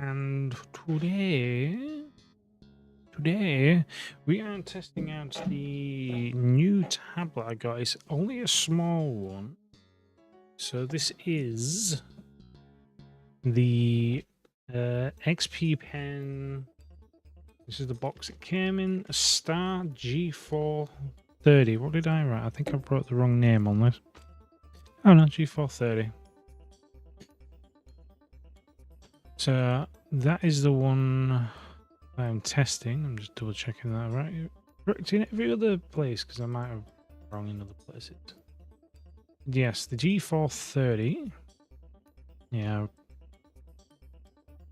and today we are testing out the new tablet I got. It's only a small one, so this is the XP Pen. This is the box it came in. A Star G430. What did I write? I think I wrote the wrong name on this. Oh no, G430. So that is the one I'm testing. I'm just double checking that right. Correct in every other place because I might have wrong in other places. Yes, the G430. Yeah, I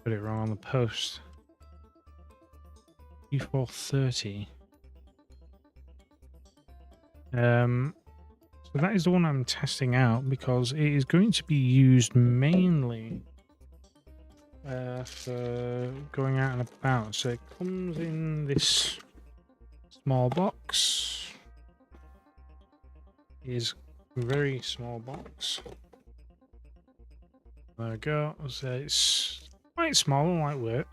put it wrong on the post. G430. So that is the one I'm testing out because it is going to be used mainly for going out and about. So it comes in this small box. It is a very small box. There we go. So it's quite small and lightweight.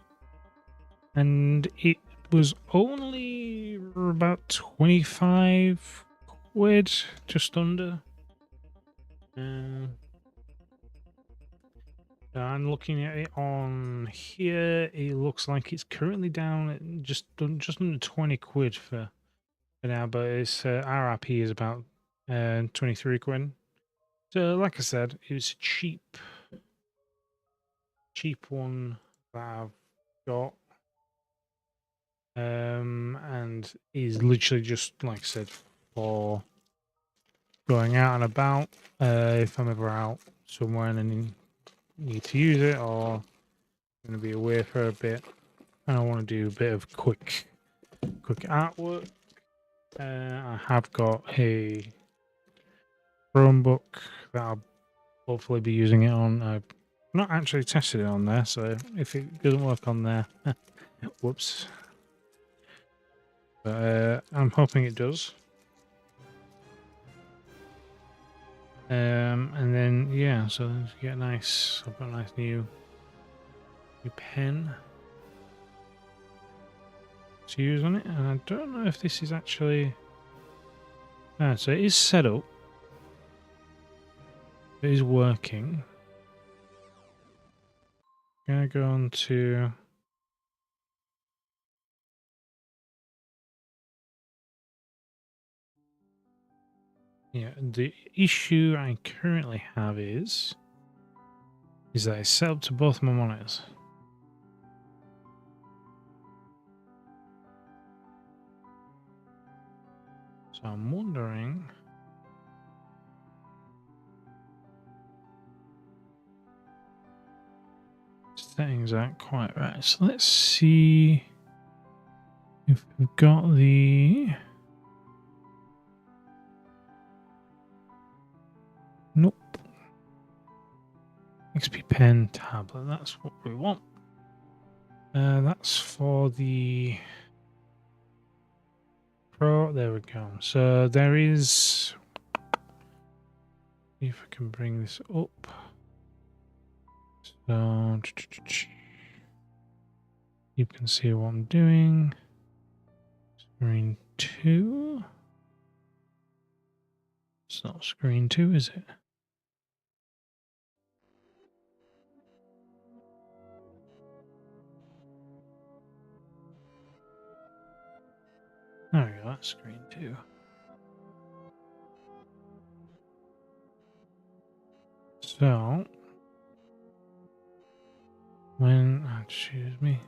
And it was only about 25 quid, just under. I'm looking at it on here. It looks like it's currently down at just under 20 quid for now, but its RRP is about 23 quid. So, like I said, it was a cheap one that I've got, and is literally just, like I said, for going out and about. If I'm ever out somewhere and I need to use it, or I'm going to be away for a bit and I want to do a bit of quick artwork. I have got a Chromebook that I'll hopefully be using it on. I've not actually tested it on there, so if it doesn't work on there, whoops. But I'm hoping it does. And then yeah, so you get a nice. I've got a nice new pen to use on it, and I don't know if this is actually. So it is set up. It is working. I'm gonna go on to. Yeah, the issue I currently have is that it's set up to both my monitors. So I'm wondering. Settings aren't quite right. So let's see if we've got the. Nope. XP Pen tablet. That's what we want. That's for the Pro. There we go. So there is. See if I can bring this up. So you can see what I'm doing. Screen 2. It's not screen 2, is it? There we go, that's screen 2. So, excuse me.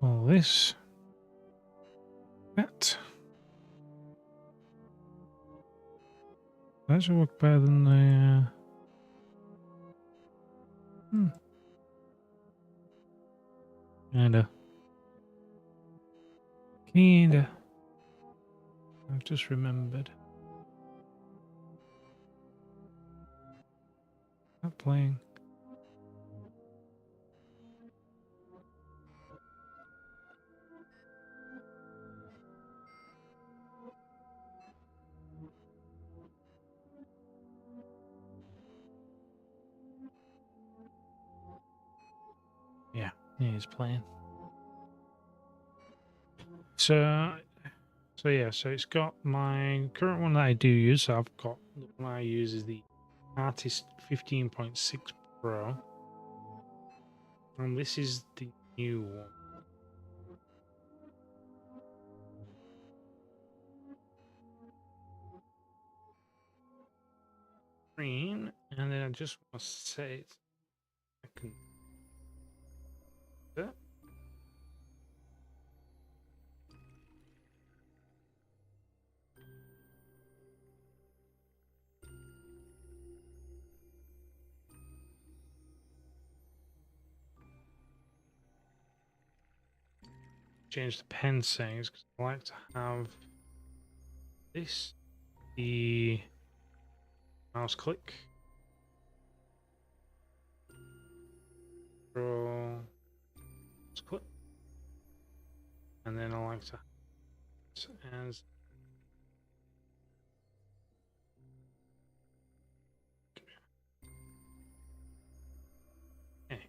All this. That should work better than the. Kinda. I've just remembered. Not playing. he's playing. So yeah, so it's got my current one that I do use. So I've got the one I use is the Artist 15.6 Pro, and this is the new one. Green, and then I just want to set it. I can. Change the pen settings because I like to have this the mouse click. Control mouse click. And then I like to have it as okay.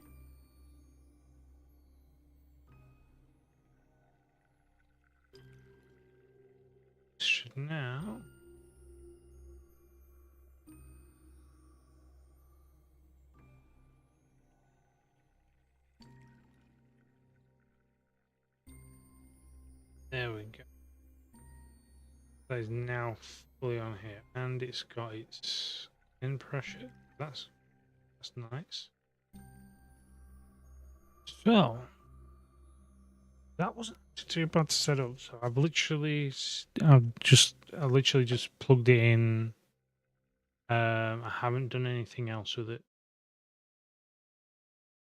Should now there we go. That is now fully on here, and it's got its in pressure. That's nice. So that wasn't too bad to set up. So I literally just plugged it in. I haven't done anything else with it,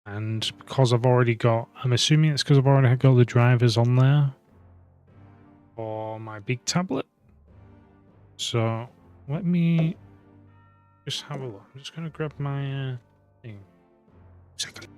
and because I've already got, I'm assuming it's because I've already got the drivers on there for my big tablet. So let me just have a look. I'm just going to grab my thing. Second.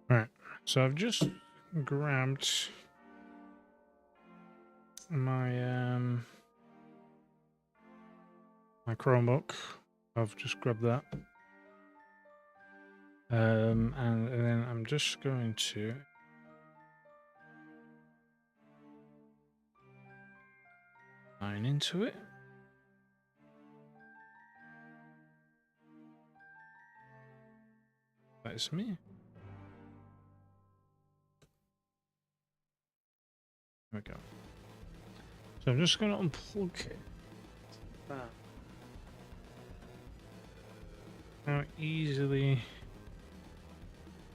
Right, so I've just grabbed my my Chromebook. I've just grabbed that, and then I'm just going to sign into it. That's me. There we go. So I'm just going to unplug it. That. How easily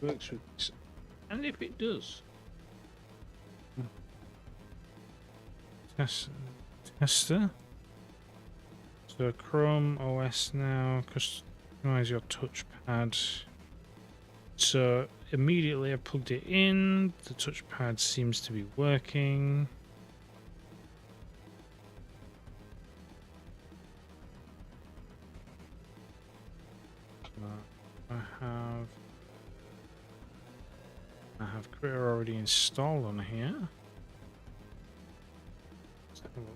works with this. And if it does. Tester. So Chrome OS now, customize your touchpad. So immediately I plugged it in, the touchpad seems to be working. I have Critter already installed on here. Let's have a look.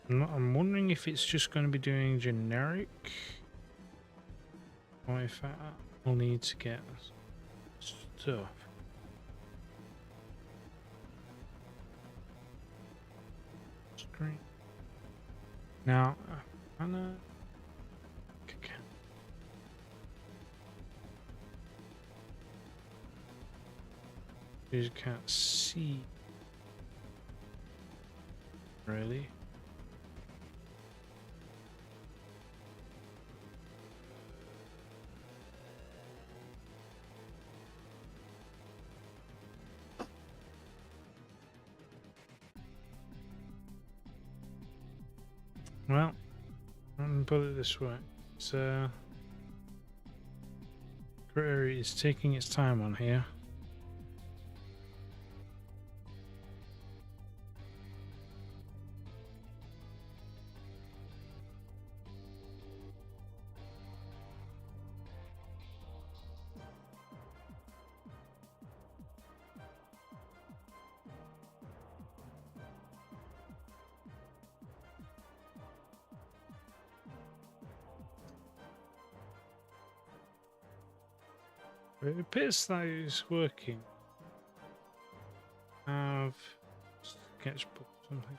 I'm wondering if it's just going to be doing generic, or if I will need to get stuff. Screen. Now, I'm gonna. You can't see. Really? Well, put it this way. So, Critter is taking its time on here. It appears that it's working. Have sketchbook something.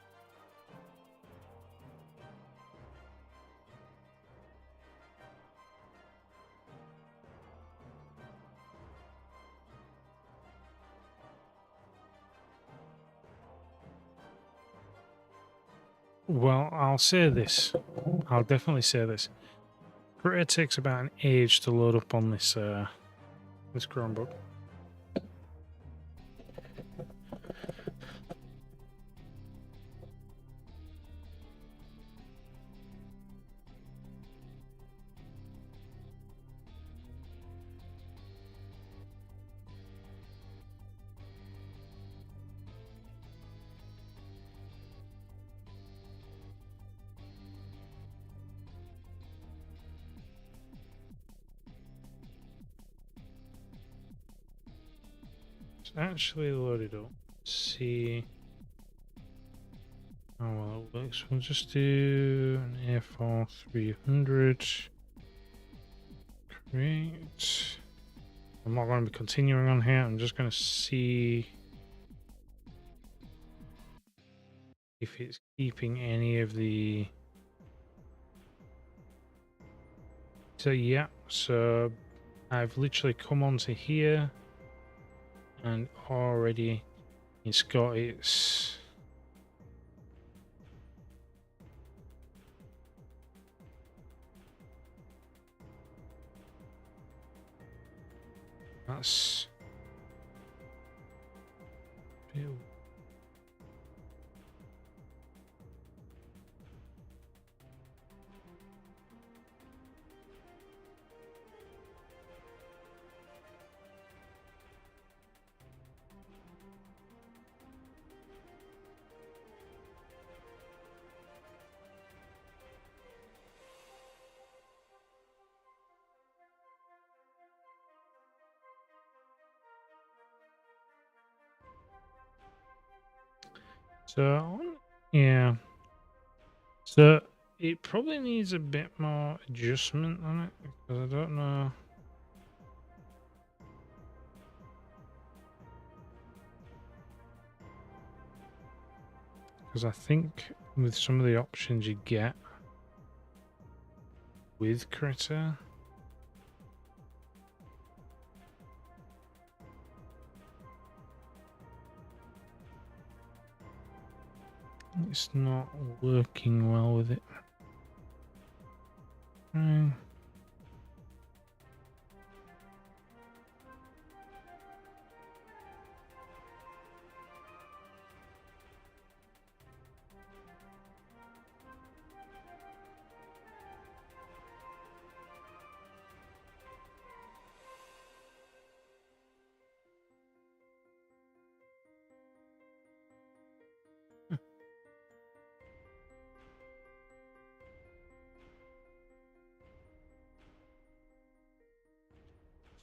Well, I'll say this. I'll definitely say this. Critter takes about an age to load up on this this Chromebook. It's actually loaded up. Let's see how well it works. We'll just do an A4 300. Create. I'm not going to be continuing on here. I'm just going to see if it's keeping any of the. So yeah, so I've literally come onto here and already it's got its that's so yeah. So it probably needs a bit more adjustment on it because I don't know. Because I think with some of the options you get with Critter, it's not working well with it.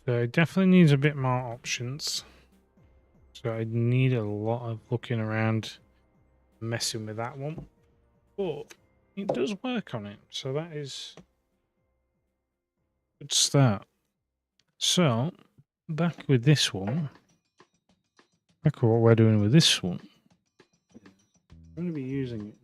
So it definitely needs a bit more options. So I need a lot of looking around, messing with that one. But it does work on it, so that is a good start. So back with this one. Back with what we're doing with this one. I'm going to be using it.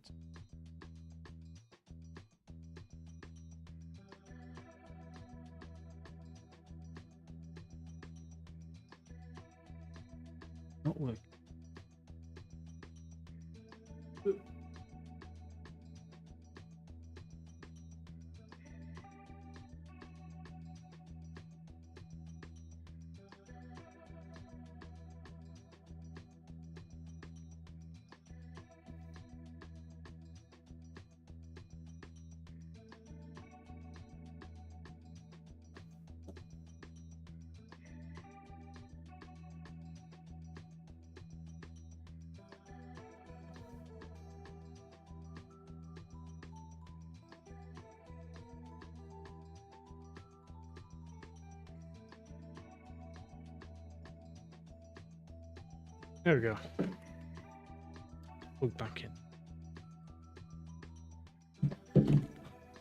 Not working. There we go. Plug back in.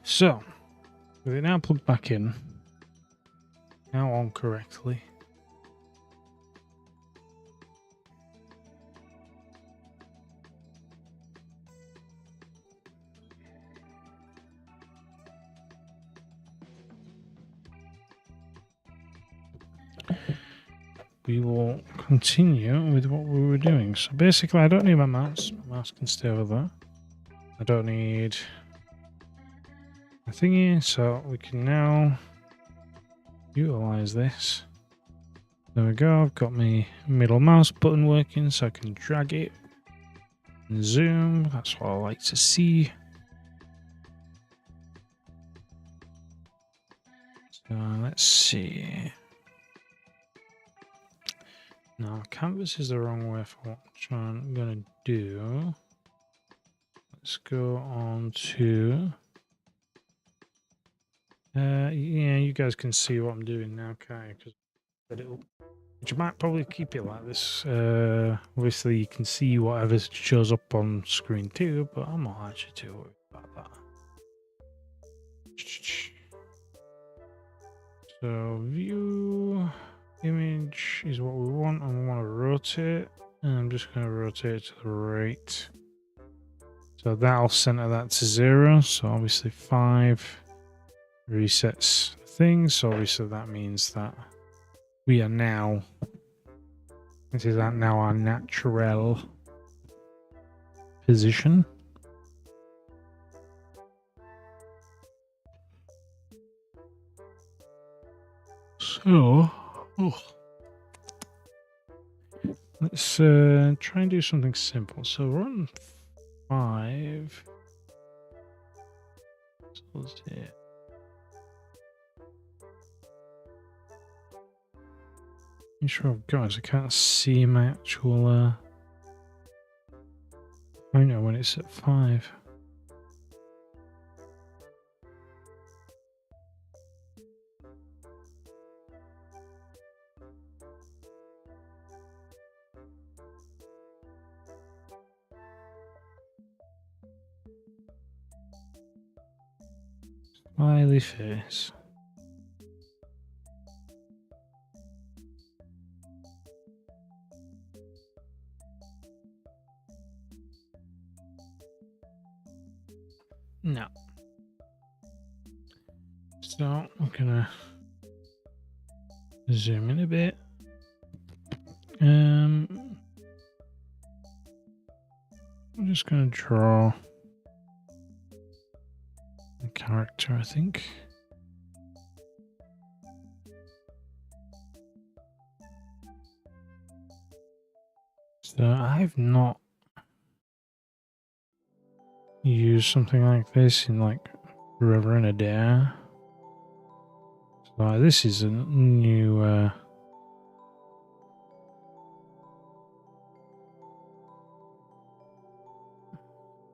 So, with it now plugged back in, now on correctly. We will continue with what we were doing. So basically, I don't need my mouse. My mouse can stay over there. I don't need a thingy, so we can now utilize this. There we go. I've got my middle mouse button working, so I can drag it and zoom. That's what I like to see. So let's see. Now, canvas is the wrong way for what I'm going to do. Let's go on to... yeah, you guys can see what I'm doing now, okay? Which I might probably keep it like this. Obviously, you can see whatever shows up on screen too, but I'm not actually too worried about that. So, view... Image is what we want, and we want to rotate, and I'm just going to rotate it to the right. So that'll center that to 0. So obviously 5 resets the thing. So obviously that means that we are now, this is now our natural position. So, let's try and do something simple. So we're on 5. So let's see. I'm sure I've got it. I can't see my actual I know when it's at 5. Smiley face. No. So I'm gonna zoom in a bit. I'm just gonna draw a character, I think. So I've not used something like this in like forever and a day. So this is a new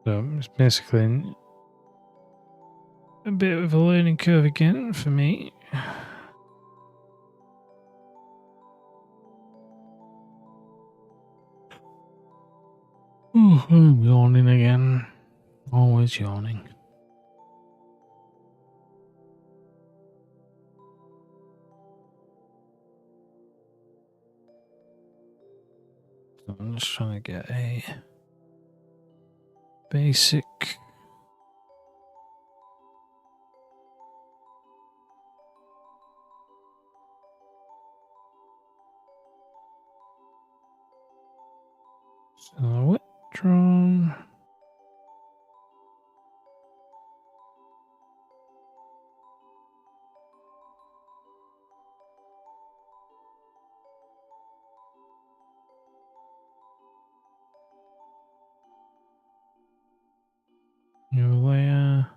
so it's basically a bit of a learning curve again for me. Ooh, I'm yawning again. Always yawning. So I'm just trying to get a basic silhouette drawn. New layer.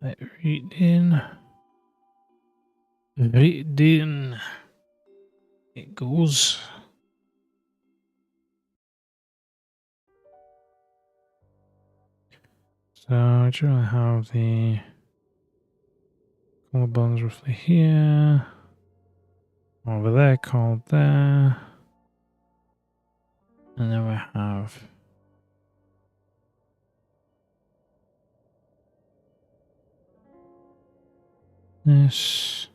Let read in. Read in. It goes. So I generally have the collarbones roughly here. Over there, called there. And then we have this.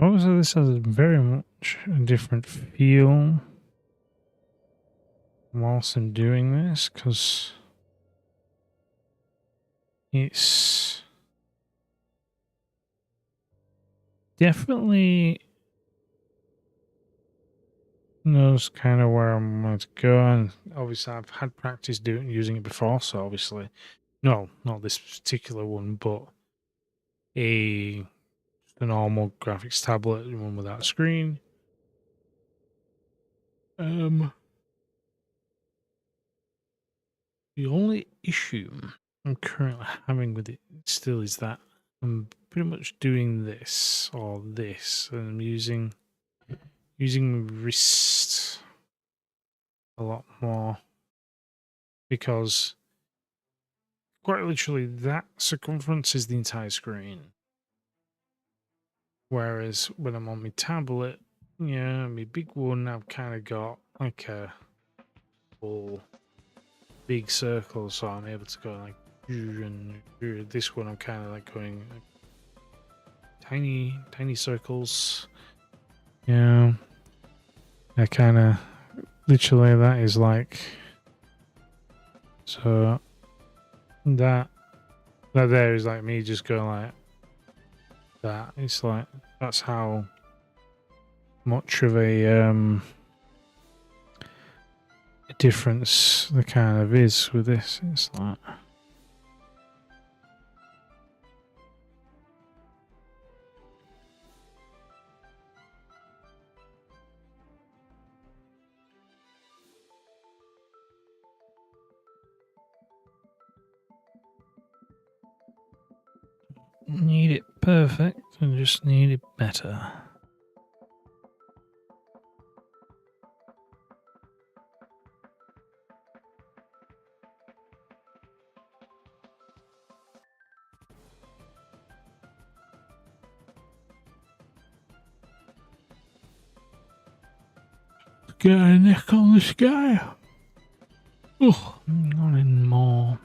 Obviously, this has a very much a different feel whilst I'm doing this, because it's definitely knows kind of where I'm going to go, and obviously I've had practice using it before, so obviously, no, not this particular one, but a normal graphics tablet, one without a screen. The only issue I'm currently having with it still is that I'm pretty much doing this or this, and I'm using wrist a lot more, because quite literally that circumference is the entire screen. Whereas when I'm on my tablet, yeah, my big one, I've kind of got like a full big circle, so I'm able to go like, and this one I'm kind of like going tiny circles. Yeah, I kind of literally, that is like, so that there is like me just going like that. It's like, that's how much of a difference there kind of is with this. It's like, need it perfect and just need it better. Get a neck on the sky. Oh, not in more.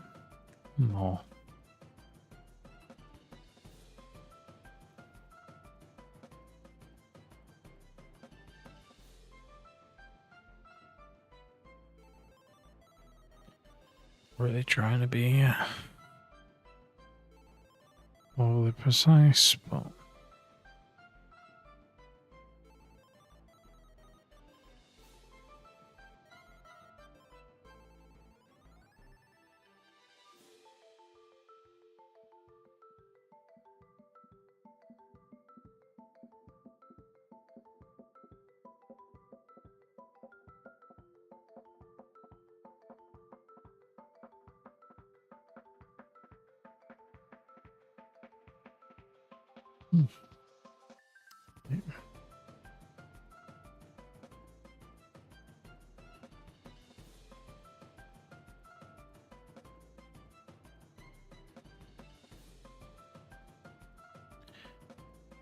Really trying to be overly precise, but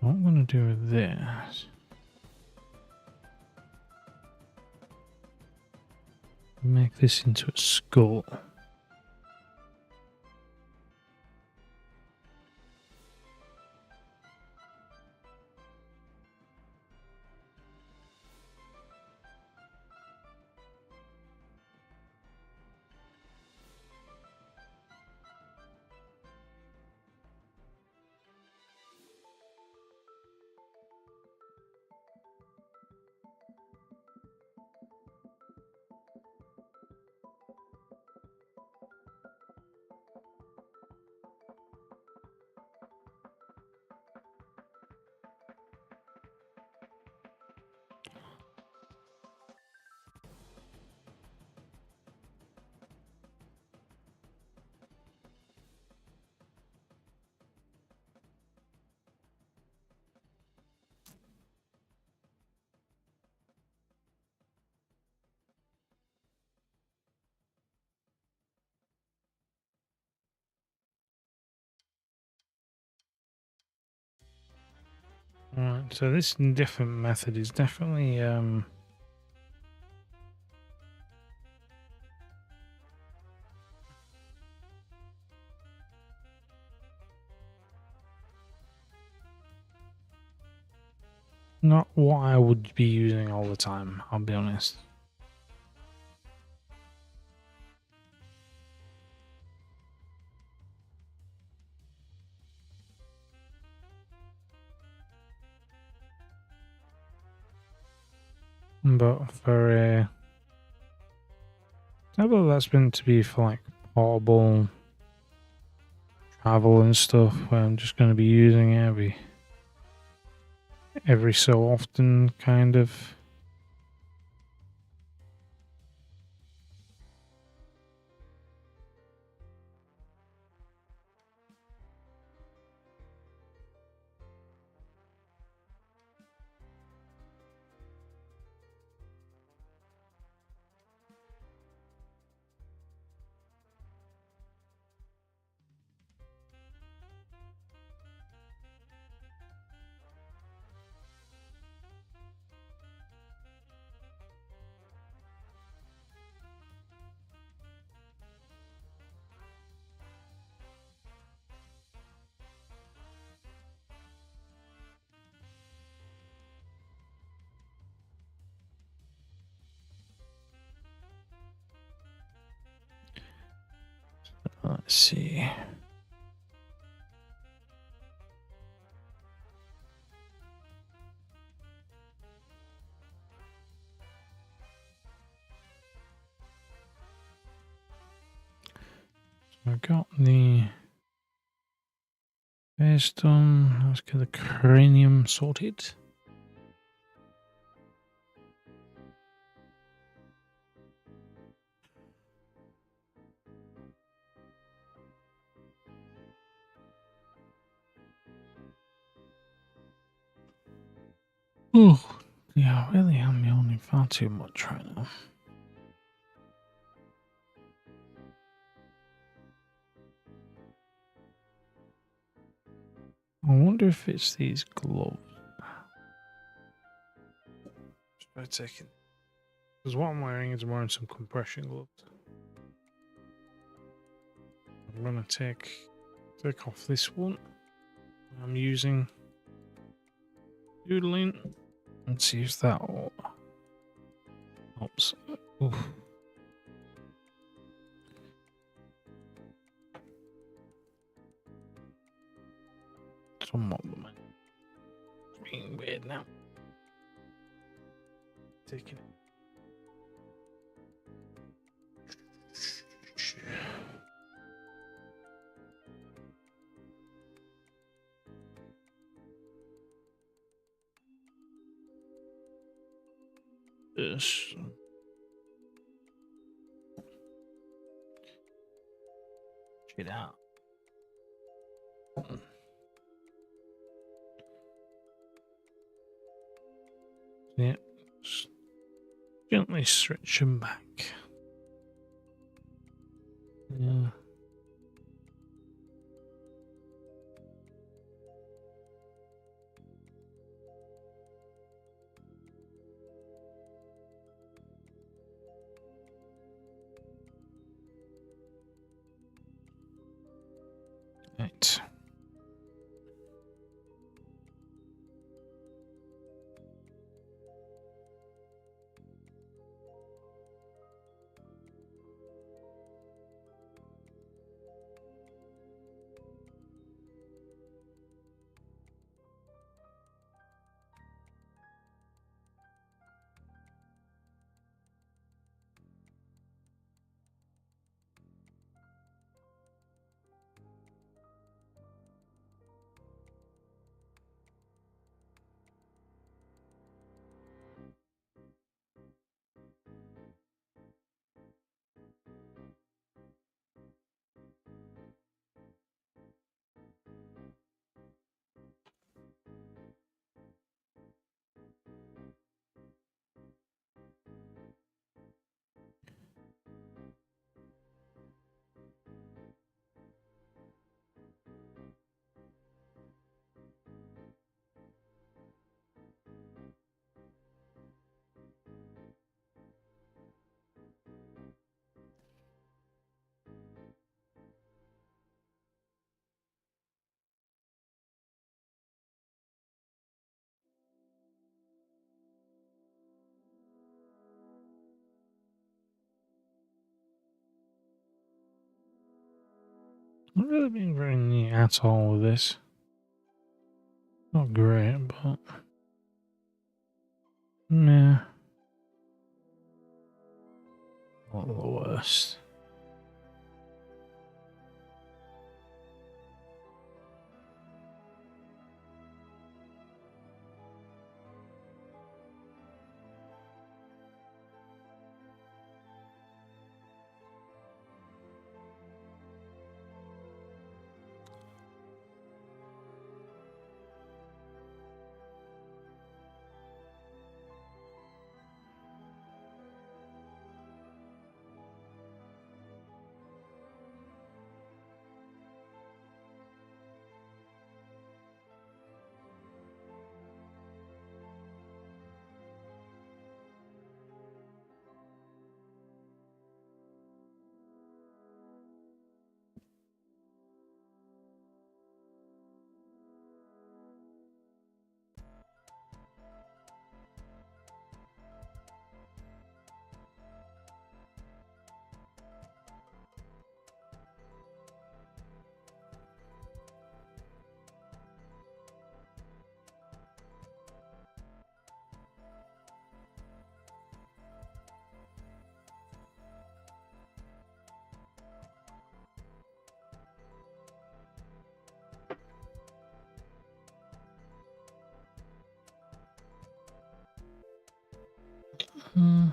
what I'm going to do with this, make this into a skull. Alright, so this different method is definitely not what I would be using all the time, I'll be honest. But for I believe that's meant to be for like portable travel and stuff, where I'm just going to be using it every so often, kind of. Let's see. So I got the face done. Let's get the cranium sorted. Oh, yeah, I really am yawning far too much right now. I wonder if it's these gloves. Try taking, because what I'm wearing is wearing some compression gloves. I'm gonna take off this one I'm using doodling and see if that helps. Oof. Somewhat, but it's being weird now. Taking it. This. Check it out. Yeah. Just gently stretch them back. Yeah. Right. Not really being very neat at all with this. Not great, but nah, not the worst. Hmm.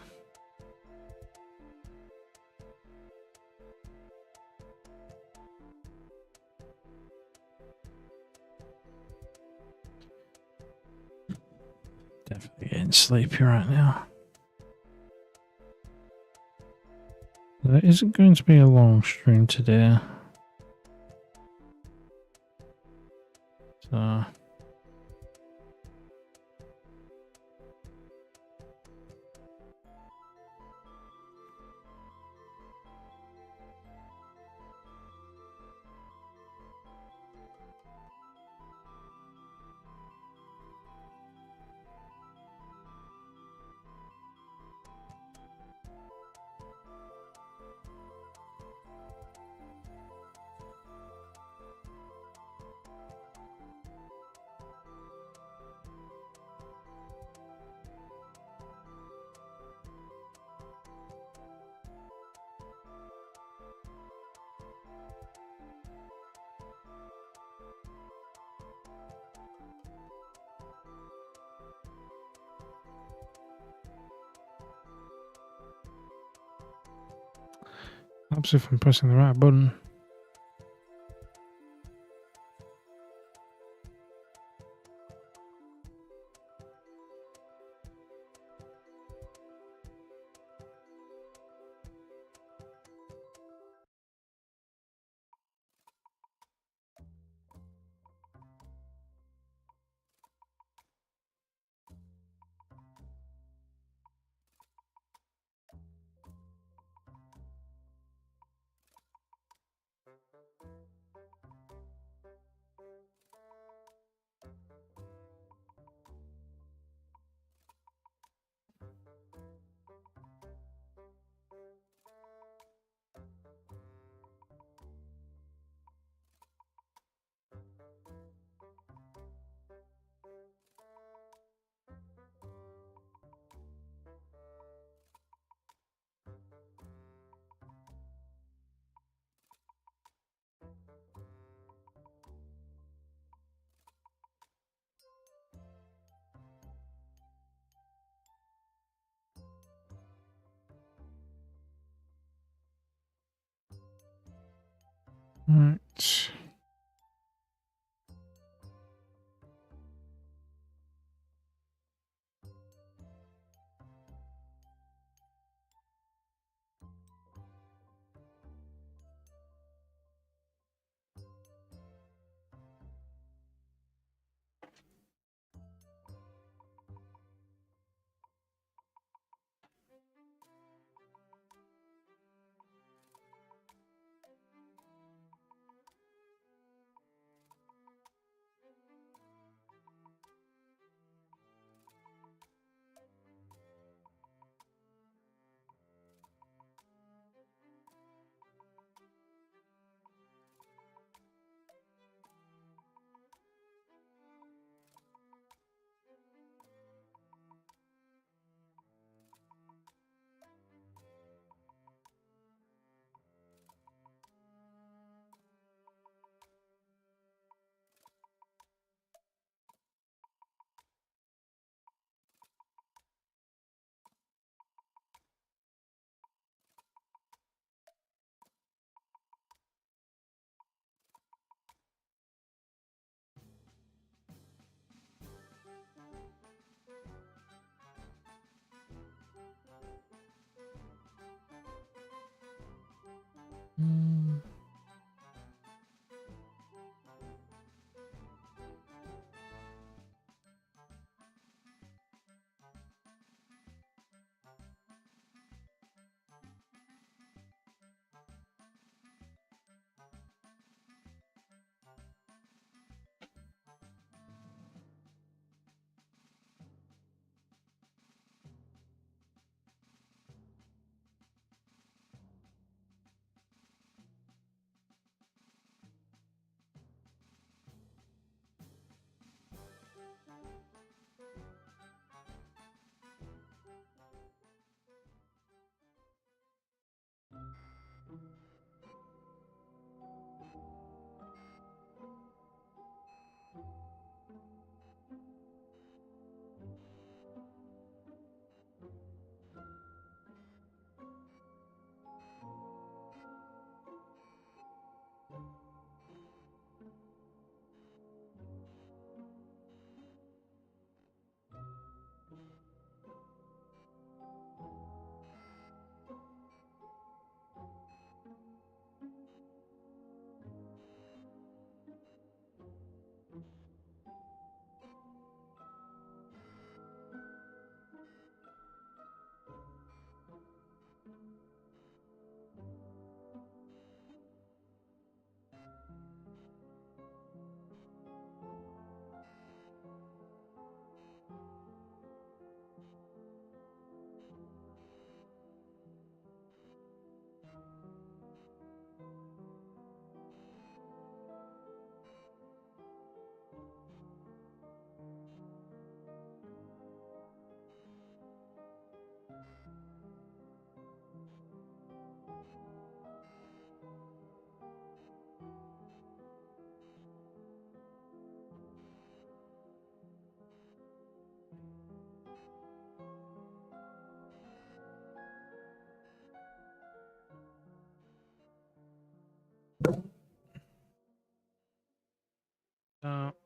Definitely getting sleepy right now. There isn't going to be a long stream today. So perhaps if I'm pressing the right button. Right. Mm.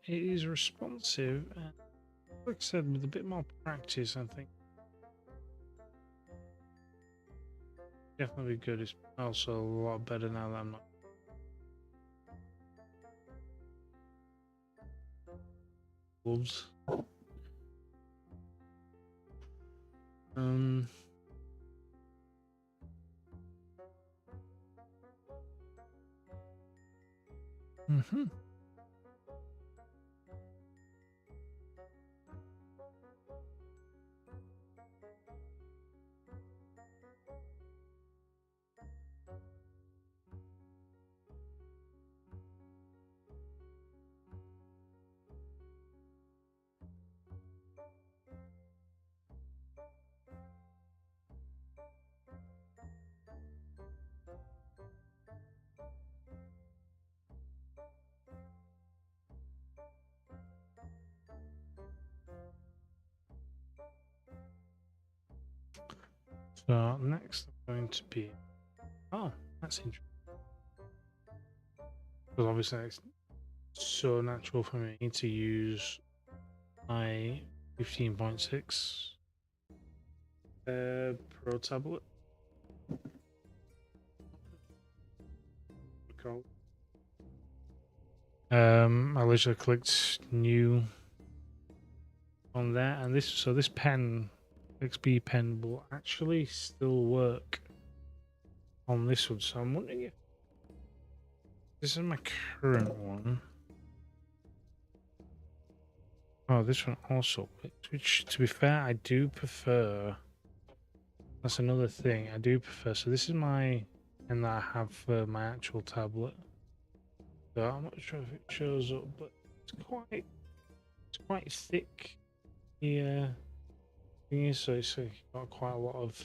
It is responsive, and like I said, with a bit more practice, I think definitely good. It's also a lot better now that I'm not wolves. Um. Mm-hmm. So next I'm going to be. Oh, that's interesting. because obviously it's so natural for me to use my 15.6 Pro tablet. I literally clicked new on that, and this pen, XP pen, will actually still work on this one. So I'm wondering if this is my current one. Oh, this one also, which to be fair, I do prefer. That's another thing I do prefer. So this is my pen that I have for my actual tablet. So I'm not sure if it shows up, but it's quite thick here. So it's got quite a lot of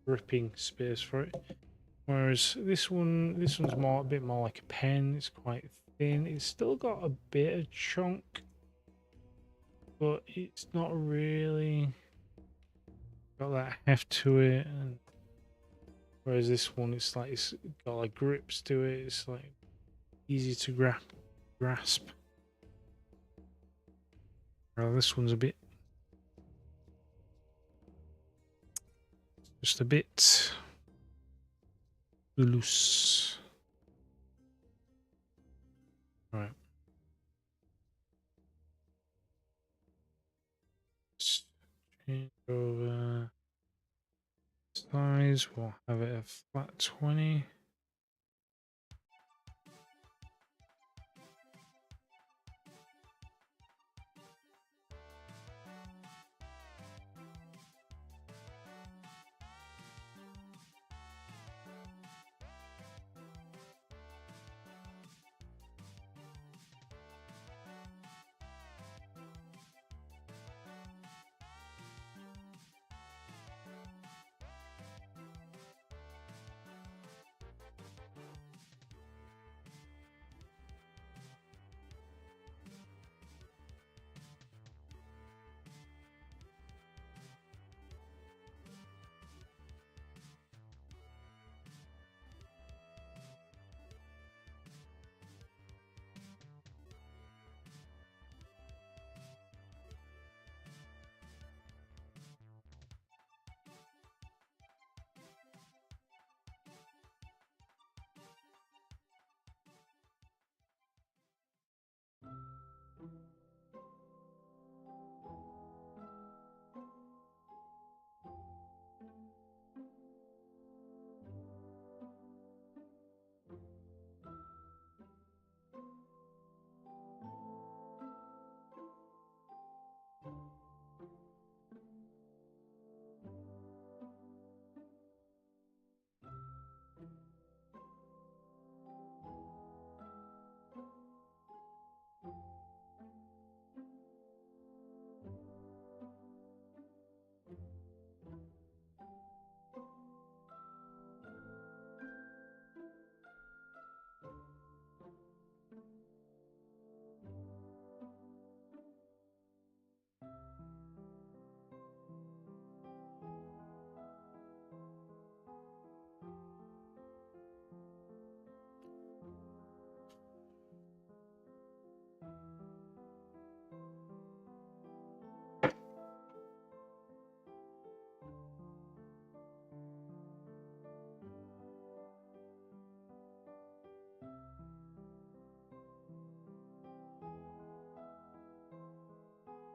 gripping space for it. Whereas this one's a bit more like a pen. It's quite thin. It's still got a bit of chunk, but it's not really got that heft to it. And whereas this one, it's got like grips to it. It's like easy to grasp. Well, this one's just a bit loose. Right. Let's change over size. We'll have it a flat 20.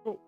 Oh.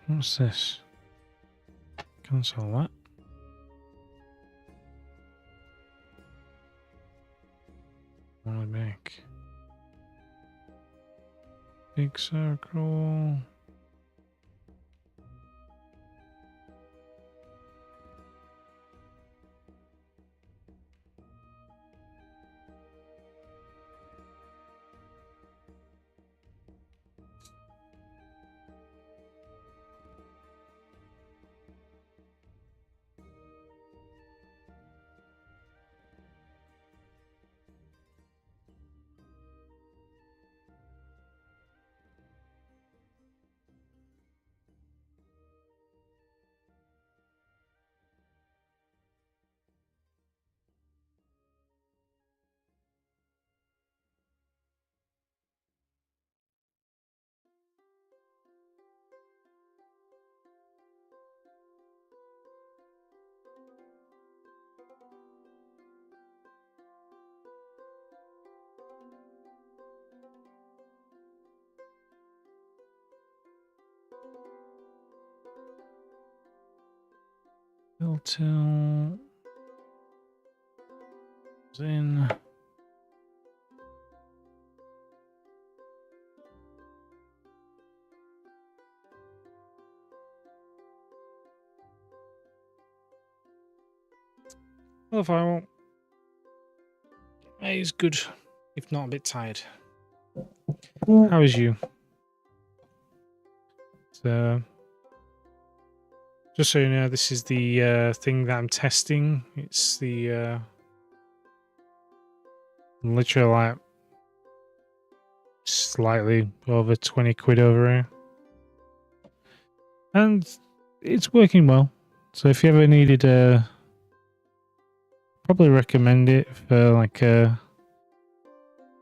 What's this? Cancel that. Only make big circle. Filter in. Well, if I won't. He's good, if not a bit tired. How is you? So, just so you know, this is the thing that I'm testing. It's the literally like slightly over 20 quid over here, and it's working well. So if you ever needed probably recommend it for like a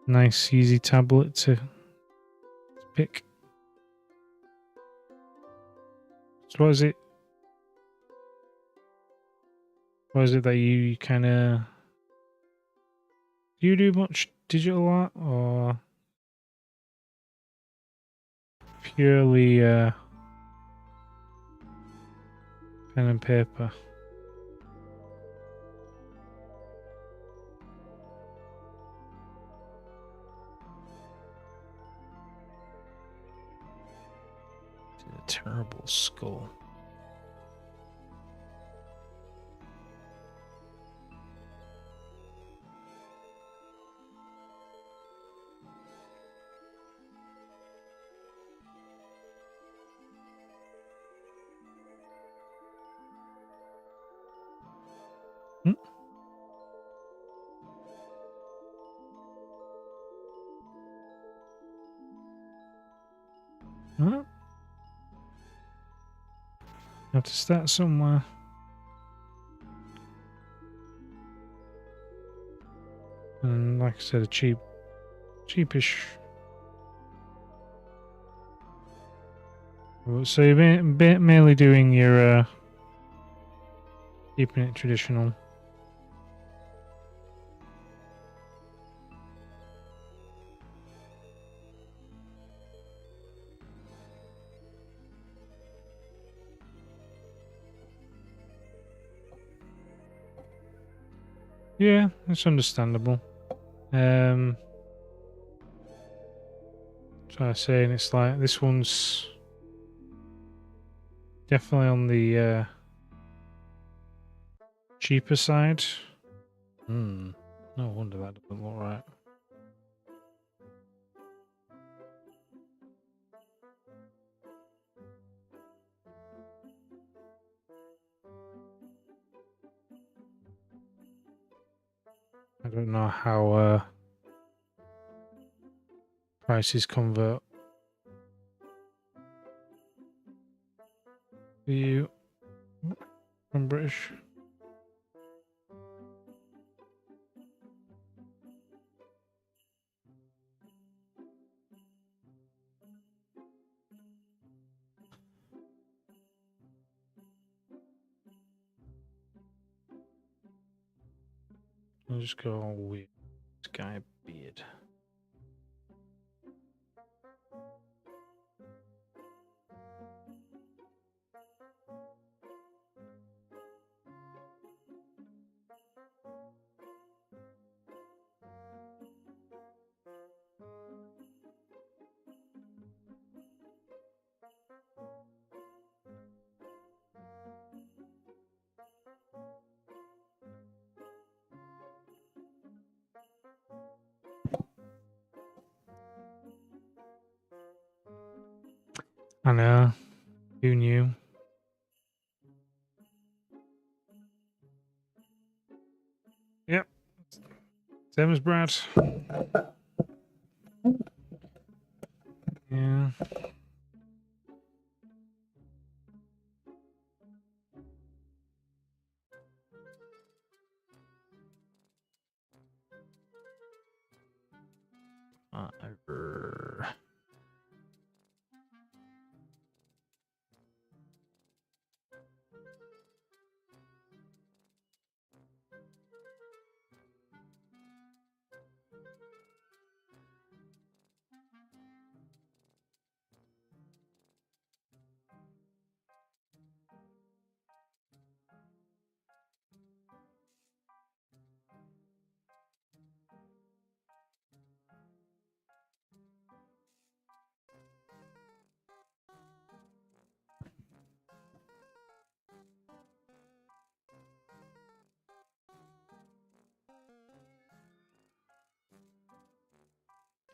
nice easy tablet to pick. So what is it that you kind of do? You do much digital art or purely pen and paper? A terrible skull. Huh? Have to start somewhere. And like I said, a cheapish. So you're mainly doing your keeping it traditional. Yeah, that's understandable. So I was saying it's like this one's definitely on the cheaper side. No wonder that doesn't look right. I don't know how prices convert. Are you from British? I'll just go all weird. Sky beard. I know. Who knew? Yep. Same as Brad. Yeah. Whatever.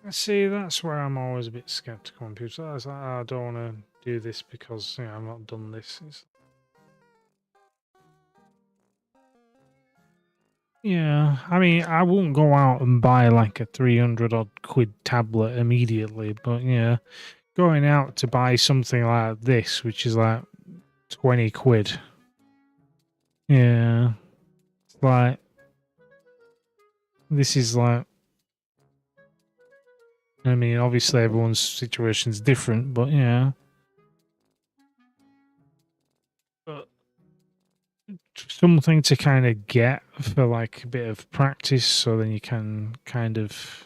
See, that's where I'm always a bit skeptical on people. I was like, I don't want to do this because I've not done this. Yeah, I mean, I wouldn't go out and buy like a 300 odd quid tablet immediately, but yeah, going out to buy something like this, which is like 20 quid. Yeah, it's like, this is like, I mean, obviously everyone's situation's different, but yeah. But something to kind of get for like a bit of practice so then you can kind of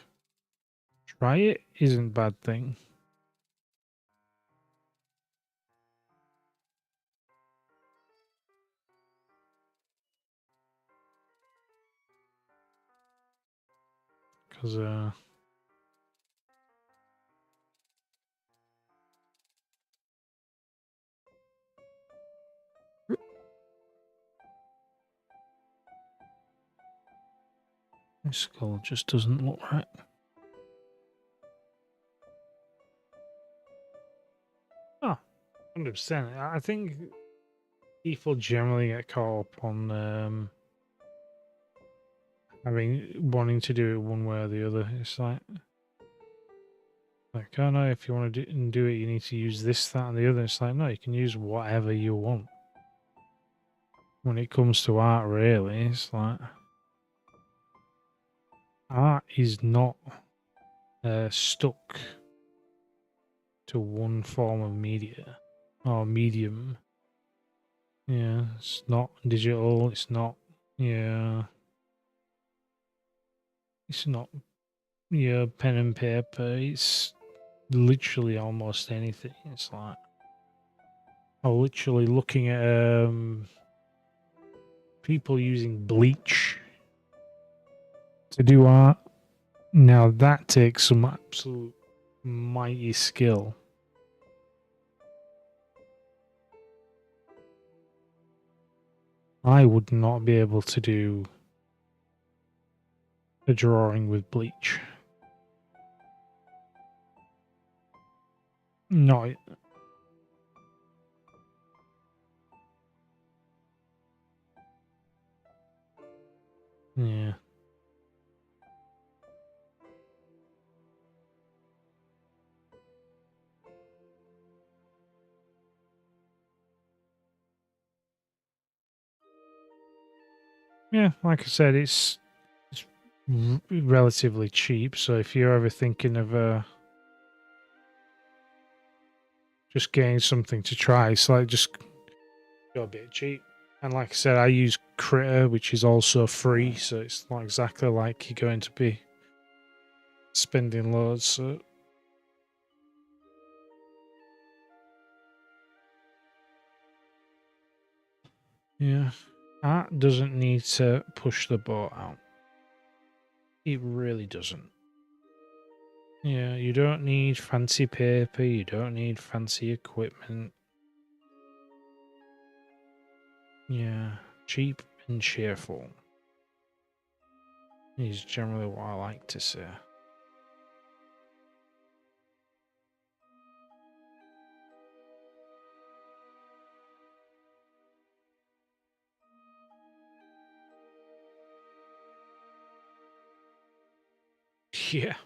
try it isn't a bad thing. Because, this skull just doesn't look right. Oh, 100%. I think people generally get caught up on wanting to do it one way or the other. It's like, oh no, if you want to do it, you need to use this, that, and the other. It's like, no, you can use whatever you want. When it comes to art, really, it's like art is not stuck to one form of media or medium. Yeah, it's not digital. It's not. Yeah, it's not. Yeah, pen and paper. It's literally almost anything. It's like I'm literally looking at people using bleach to do art. Now that takes some absolute mighty skill. I would not be able to do a drawing with bleach. No. Yeah. Yeah, like I said, it's relatively cheap. So if you're ever thinking of just getting something to try, it's like just go a bit cheap. And like I said, I use Critter, which is also free, so it's not exactly like you're going to be spending loads. So yeah, art doesn't need to push the boat out. It really doesn't. Yeah, you don't need fancy paper. You don't need fancy equipment. Yeah, cheap and cheerful is generally what I like to say. Yeah.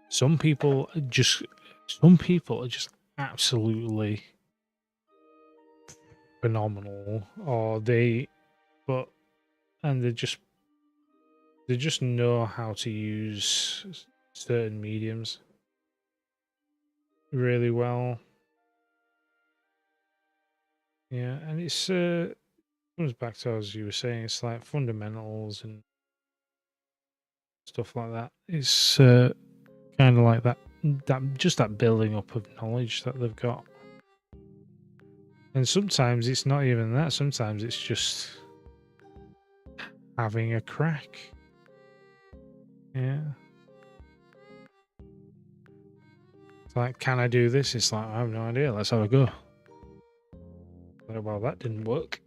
Some people are just absolutely phenomenal, or they just know how to use certain mediums really well. Yeah, and it's comes back to, as you were saying, it's like fundamentals and stuff like that. It's kind of like that just that building up of knowledge that they've got. And sometimes it's not even that. Sometimes it's just having a crack. Yeah. It's like, can I do this? It's like, I have no idea. Let's have a go. Well, that didn't work.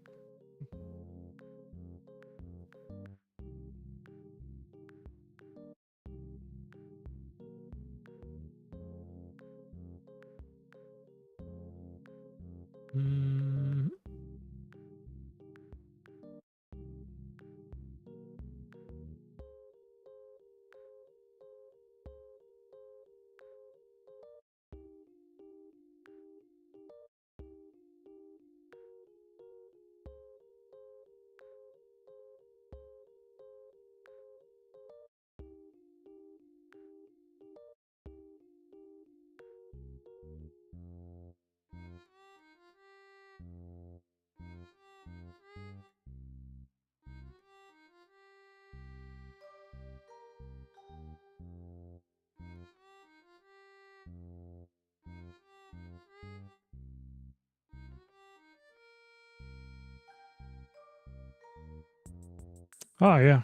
Oh yeah,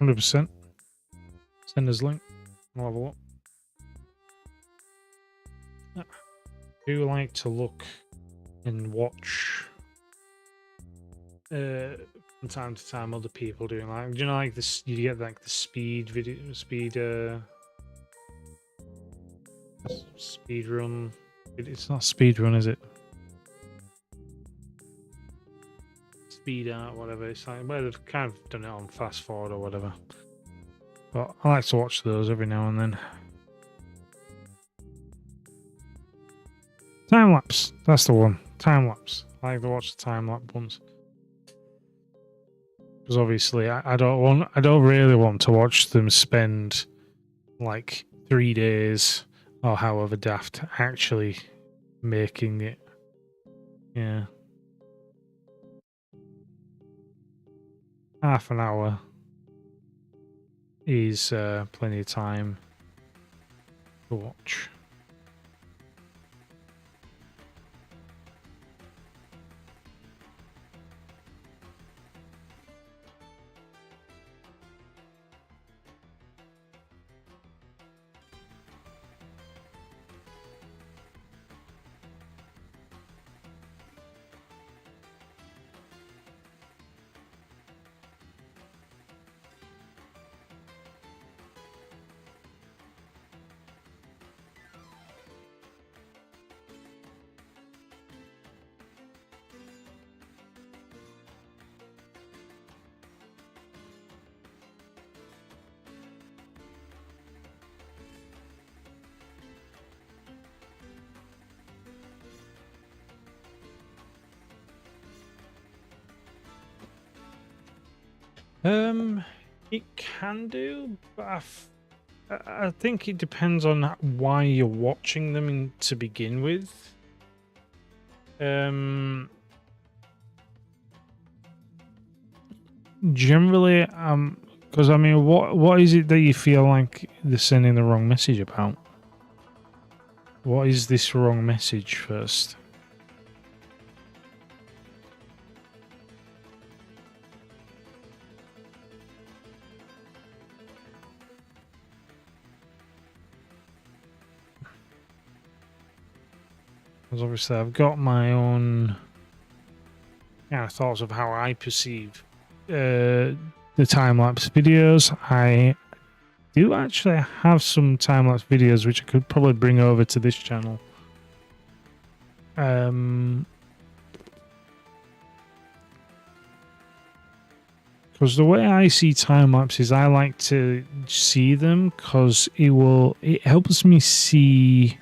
100%. Send us a link. We'll have a look. I do like to look and watch from time to time other people doing, like, you know, like this, you get like the speed run. It's not speed run, is it? Speed art, whatever. It's like, well, they've kind of done it on fast forward or whatever. But I like to watch those every now and then. Time lapse, that's the one. Time lapse. I like to watch the time lapse ones. Because obviously, I don't really want to watch them spend like 3 days or however daft actually making it. Yeah. Half an hour is plenty of time to watch. It can do, but I think it depends on why you're watching them to begin with. Generally, because I mean, what is it that you feel like they're sending the wrong message about? What is this wrong message first? Because obviously I've got my own kind of thoughts of how I perceive the time-lapse videos. I do actually have some time-lapse videos which I could probably bring over to this channel. Because the way I see time lapses, I like to see them because it helps me see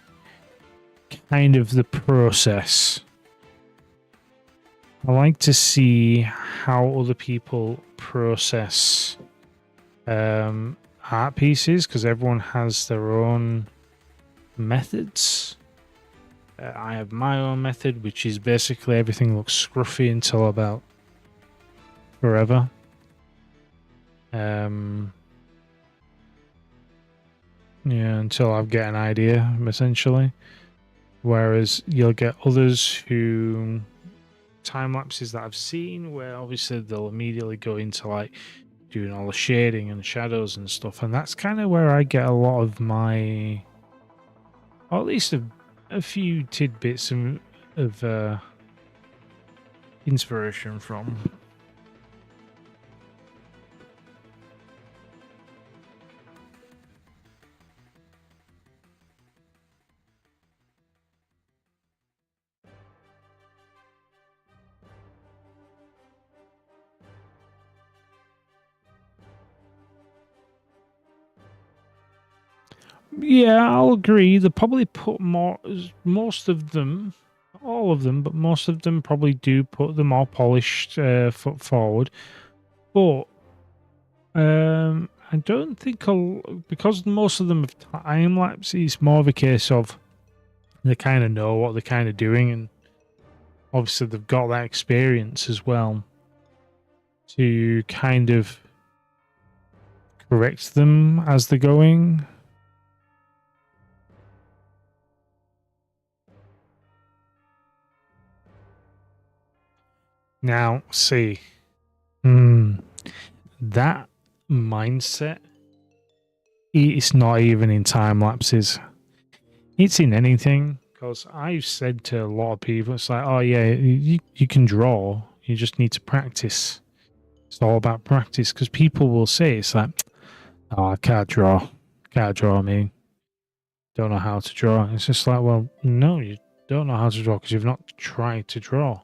kind of the process. I like to see how other people process art pieces because everyone has their own methods. I have my own method, which is basically everything looks scruffy until about forever. Yeah, until I get an idea, essentially. Whereas you'll get others who time lapses that I've seen where obviously they'll immediately go into like doing all the shading and shadows and stuff, and that's kind of where I get a lot of my, or at least a few tidbits of inspiration from. Yeah, I'll agree. They probably put most of them, all of them, but most of them probably do put the more polished foot forward. But I don't think because most of them have time lapse. It's more of a case of they kind of know what they're kind of doing, and obviously they've got that experience as well to kind of correct them as they're going. Now, see, that mindset, it's not even in time lapses. It's in anything. Because I've said to a lot of people, it's like, oh yeah, you can draw. You just need to practice. It's all about practice. Because people will say, it's like, oh, I can't draw. Can't draw, me. Don't know how to draw. It's just like, well, no, you don't know how to draw because you've not tried to draw.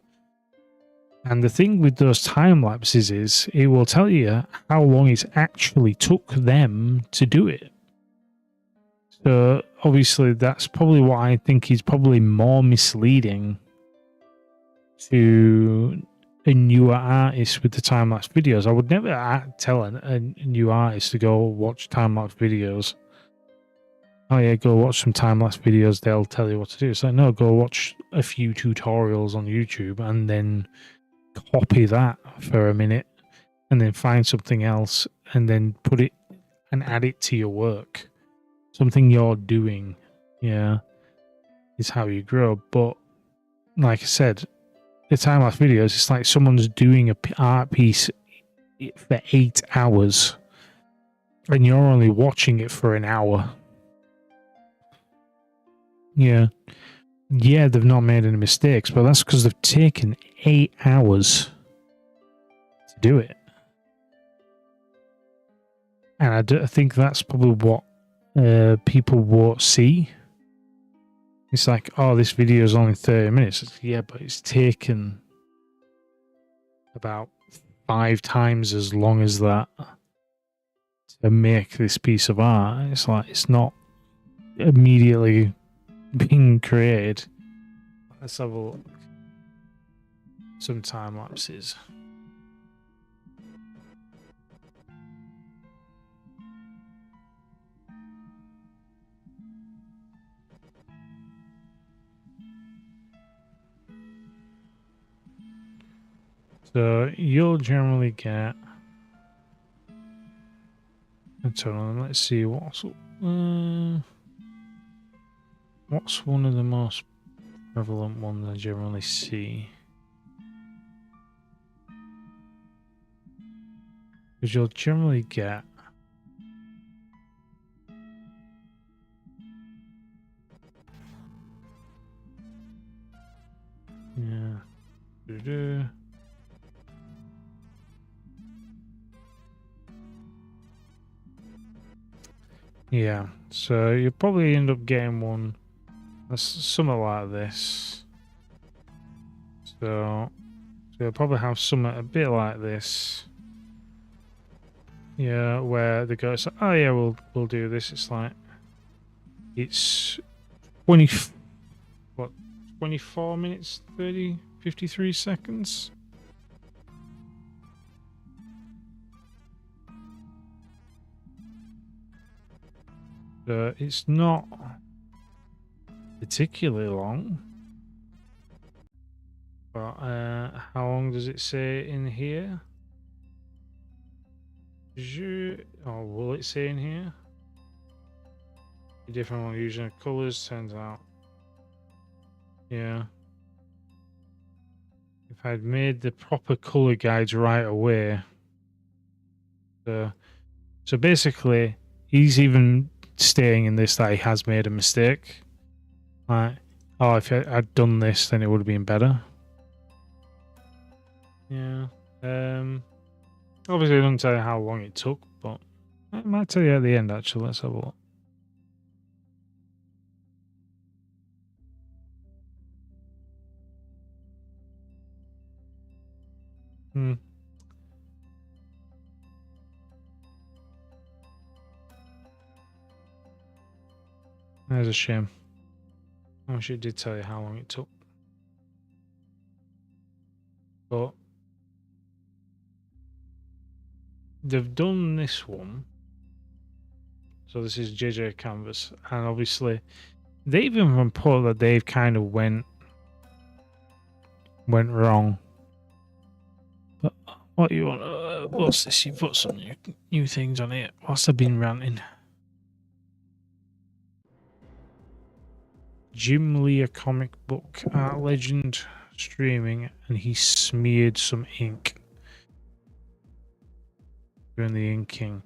And the thing with those time lapses is it will tell you how long it actually took them to do it. So obviously that's probably what I think is probably more misleading to a newer artist with the time-lapse videos. I would never tell a new artist to go watch time-lapse videos. Oh yeah, go watch some time-lapse videos, they'll tell you what to do. It's like, no, go watch a few tutorials on YouTube and then copy that for a minute and then find something else and then put it and add it to your work. Something you're doing, yeah, is how you grow. But like I said, the time-lapse videos, it's like someone's doing a art piece for 8 hours and you're only watching it for an hour. Yeah, they've not made any mistakes, but that's because they've taken 8 hours to do it. And I think that's probably what people won't see. It's like, oh, this video is only 30 minutes. Yeah, but it's taken about 5 times as long as that to make this piece of art. It's like, it's not immediately being created. Let's have a look. Some time lapses. So you'll generally get. Let's see what's one of the most prevalent ones I generally see. Because you'll generally get yeah, so you'll probably end up getting one that's something like this. So you'll probably have something a bit like this. Yeah, where the guy's like, oh yeah, we'll do this. It's like it's 20 what 24 minutes 53 seconds. It's not particularly long. But how long does it say in here? Oh, will it say in here? Different one using colors turns out. Yeah. If I'd made the proper color guides right away. So basically, he's even stating in this that he has made a mistake. Like, oh, if I'd done this, then it would have been better. Yeah. Obviously, it doesn't tell you how long it took, but it might tell you at the end, actually. Let's have a look. That's a shame. I wish it did tell you how long it took. But they've done this one. So this is JJ Canvas. And obviously, they even put that they've kind of went wrong. But what you want? What's this? You put some new things on it. Whilst I've been ranting. Jim Lee, a comic book art legend, streaming, and he smeared some ink during the inking.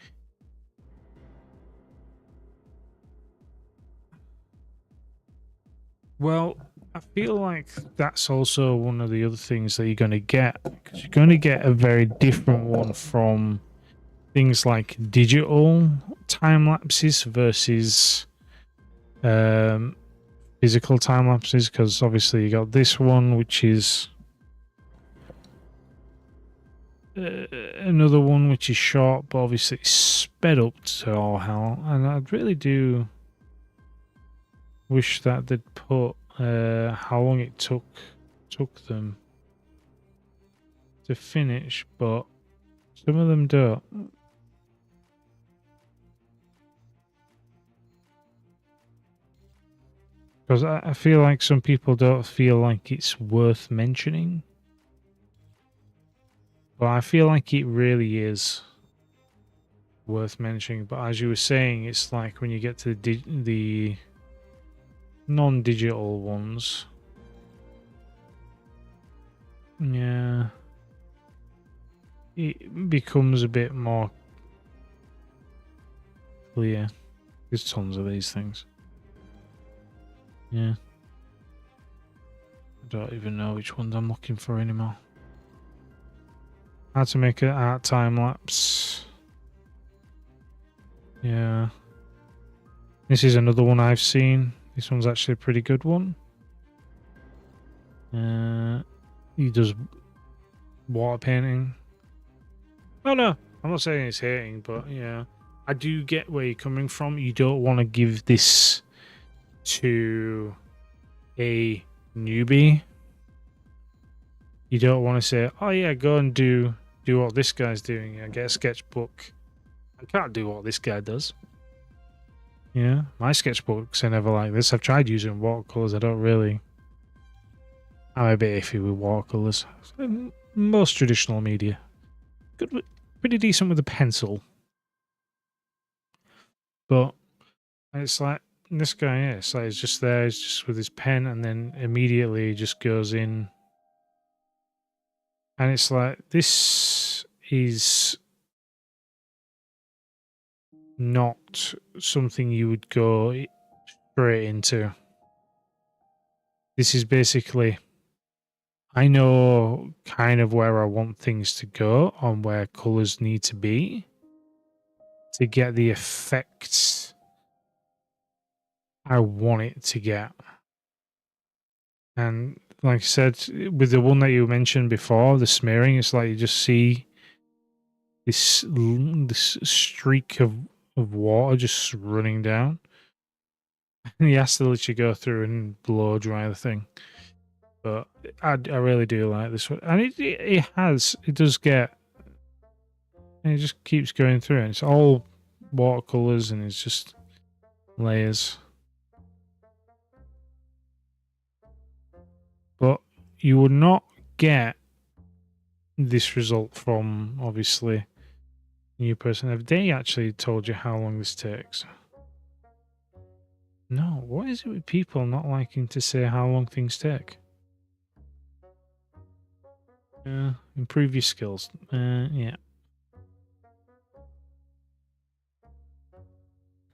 Well, I feel like that's also one of the other things that you're going to get, because you're going to get a very different one from things like digital time lapses versus physical time lapses, because obviously you got this one, which is another one which is short, but obviously it's sped up to all hell, and I really do wish that they'd put how long it took them to finish, but some of them don't. Because I feel like some people don't feel like it's worth mentioning. But I feel like it really is worth mentioning. But as you were saying, it's like when you get to the non-digital ones. Yeah. It becomes a bit more clear. There's tons of these things. Yeah. I don't even know which ones I'm looking for anymore. How to make an art time lapse. Yeah. This is another one I've seen. This one's actually a pretty good one. He does water painting. Oh no, I'm not saying it's hating, but yeah, I do get where you're coming from. You don't want to give this to a newbie. You don't want to say, oh yeah, go and do what this guy's doing. Yeah, get a sketchbook. I can't do what this guy does. Yeah, my sketchbooks are never like this. I've tried using watercolors. I don't really. I'm a bit iffy with watercolors. Most traditional media. Good, pretty decent with a pencil. But it's like this guy, yeah, it's like he's just there, he's just with his pen, and then immediately he just goes in. And it's like, this is not something you would go straight into. This is basically, I know kind of where I want things to go on where colors need to be to get the effects I want it to get. And like I said, with the one that you mentioned before, the smearing, it's like you just see this streak of water just running down. And he has to literally go through and blow dry the thing. But I really do like this one. And it does get, and it just keeps going through. And it's all watercolors and it's just layers. But you would not get this result from, obviously, a new person. Have they actually told you how long this takes? No, what is it with people not liking to say how long things take? Improve your skills. Yeah.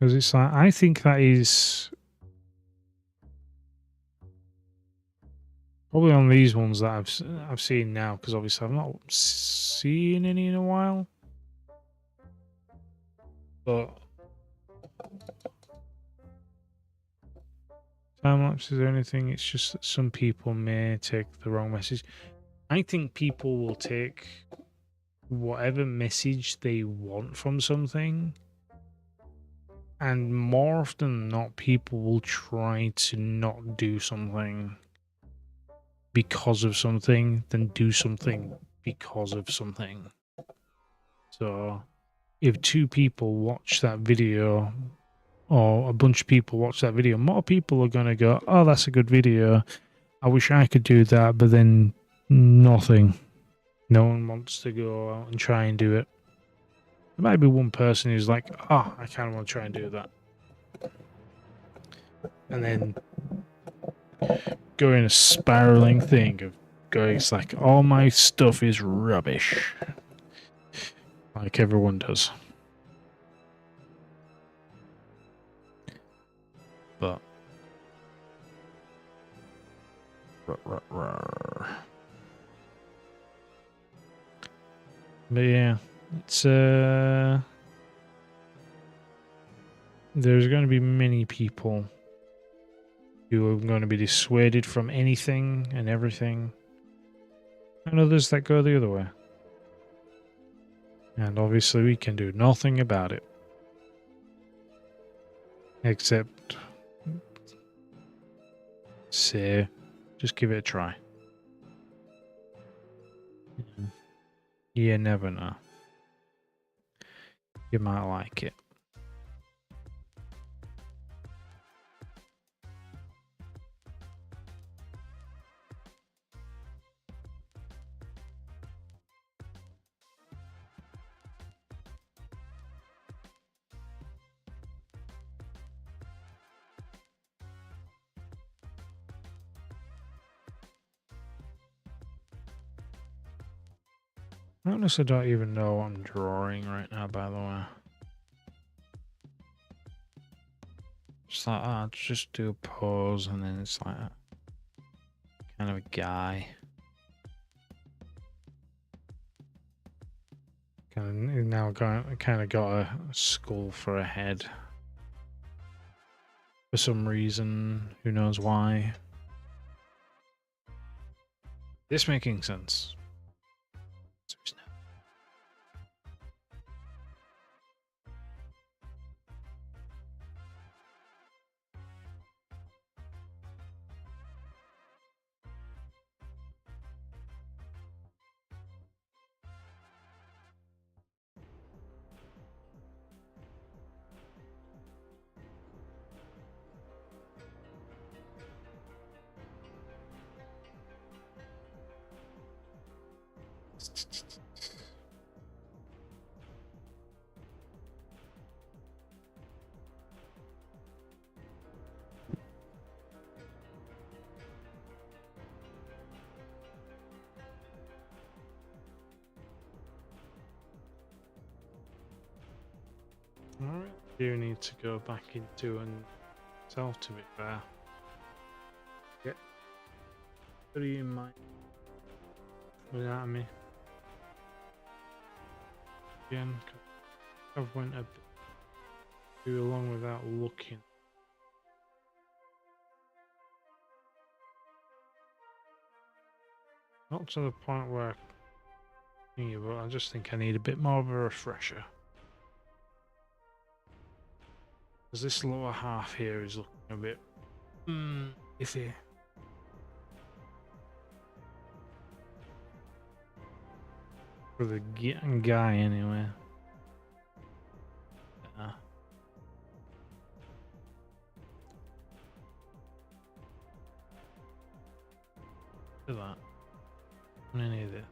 Because it's like, I think that is probably on these ones that I've seen now, because obviously I've not seen any in a while. But time lapses or anything, it's just that some people may take the wrong message. I think people will take whatever message they want from something, and more often than not, people will try to not do something because of something than do something because of something. So if two people watch that video, or a bunch of people watch that video, more people are going to go, oh, that's a good video. I wish I could do that, but then nothing. No one wants to go out and try and do it. There might be one person who's like, oh, I kind of want to try and do that. And then go in a spiraling thing of going, it's like, all my stuff is rubbish. Like everyone does. But yeah, it's there's going to be many people who are going to be dissuaded from anything and everything, and others that go the other way. And obviously we can do nothing about it. Except say, just give it a try. You never know. You might like it. I honestly don't even know what I'm drawing right now, by the way. It's like, oh, just do a pose, and then it's like kind of a guy. Now kind of got a skull for a head. For some reason, who knows why. This making sense. I do need to go back into and self to be fair. Get 3 in my without me. Again, I've went a bit too long without looking. Not to the point where Yeah, but I just think I need a bit more of a refresher. Because this lower half here is looking a bit iffy. For the guy, anyway. Look at that. I need it.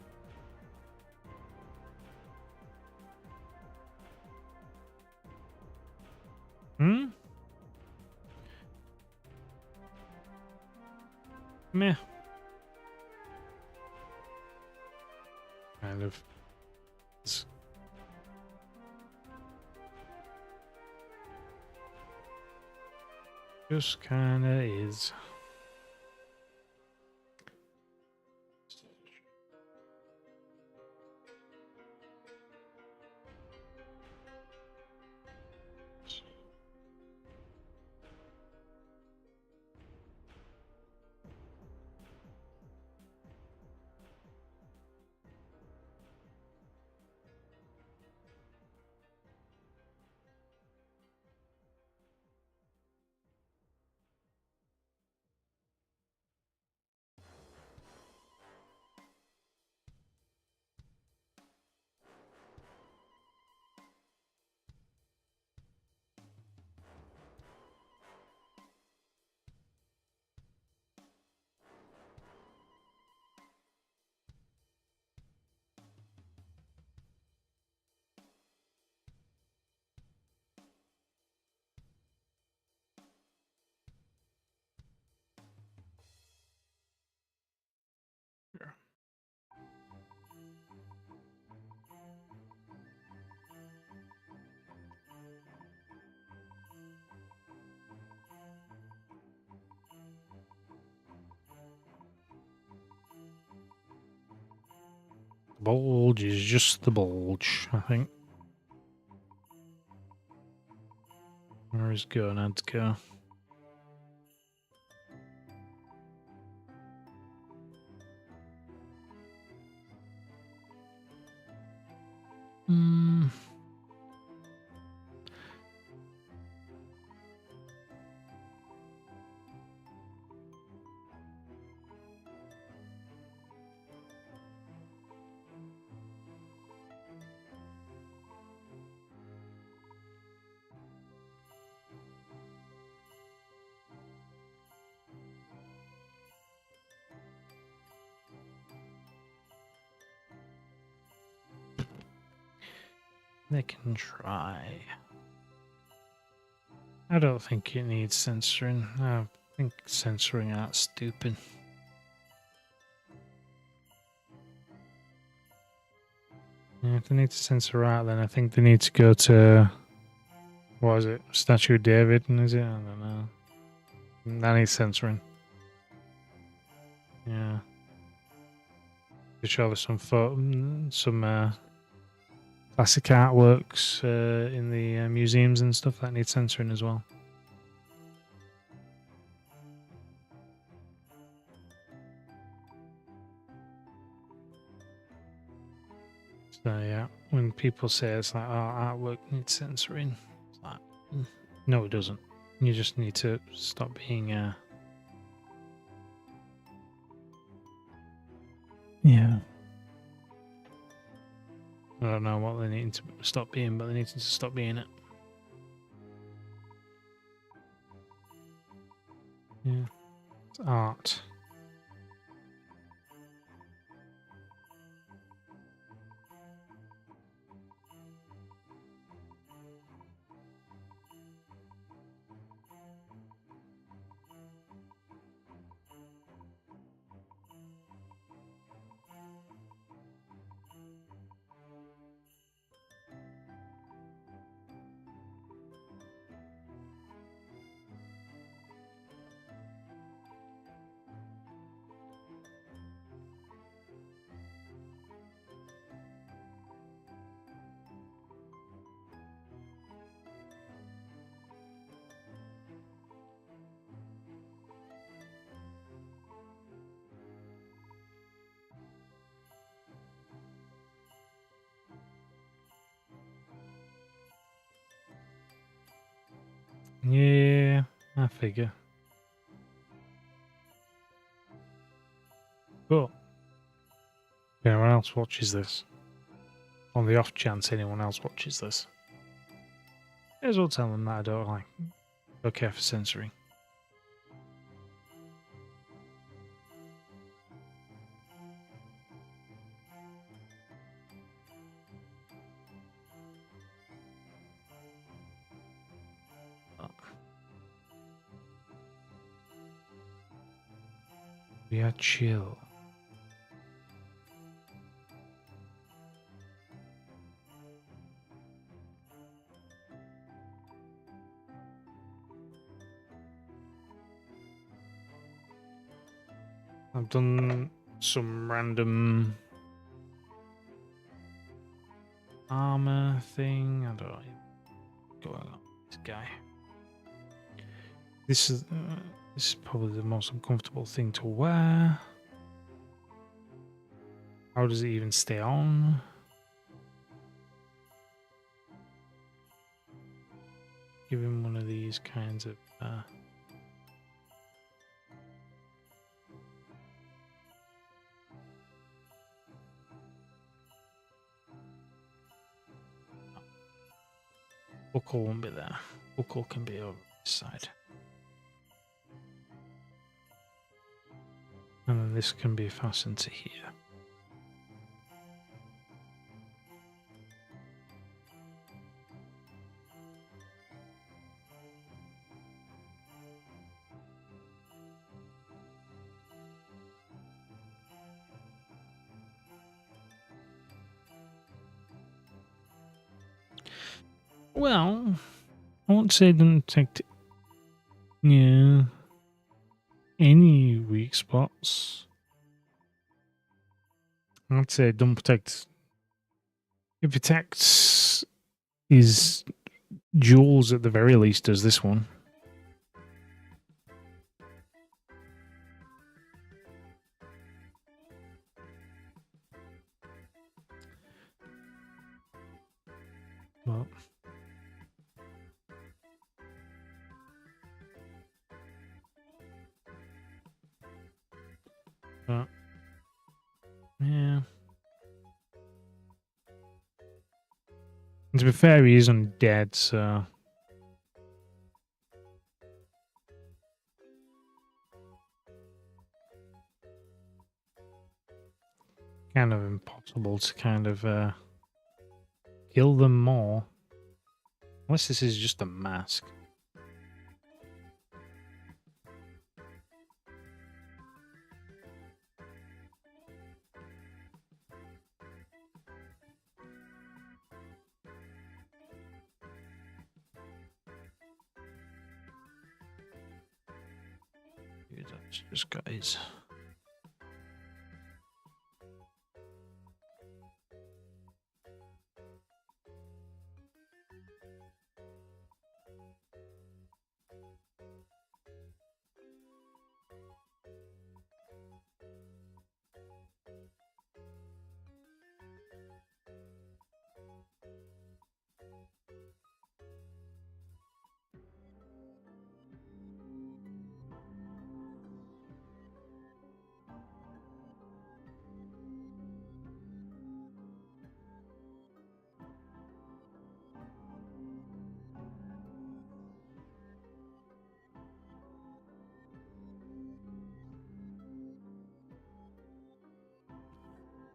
Meh. Kind of. Just kinda is. Bulge is just the bulge, I think. Where is Gonad go? They can try. I don't think it needs censoring. I think censoring that's stupid. Yeah, if they need to censor out, then I think they need to go to, what is it, Statue of David, is it? I don't know. That needs censoring. Yeah. To show some classic artworks in the museums and stuff that need censoring as well. So yeah, when people say it's like, oh, artwork needs censoring, it's like, no, it doesn't. You just need to stop being yeah. I don't know what they need to stop being, but they need to stop being it. Yeah. It's art. Yeah, I figure. But if anyone else watches this, on the off chance anyone else watches this, may as well tell them that I don't care for censoring. We are chill. I've done some random armor thing. I don't know what's going on with this guy. This is probably the most uncomfortable thing to wear. How does it even stay on? Give him one of these kinds of buckle won't be there. Buckle can be over this side. And then this can be fastened to here. Well, I won't say it doesn't detect any weak spots. I'd say it don't protect. It protects his jewels at the very least, does this one. Well, but yeah. And to be fair, he is undead, so kind of impossible to kind of kill them more. Unless this is just a mask. That's just guys.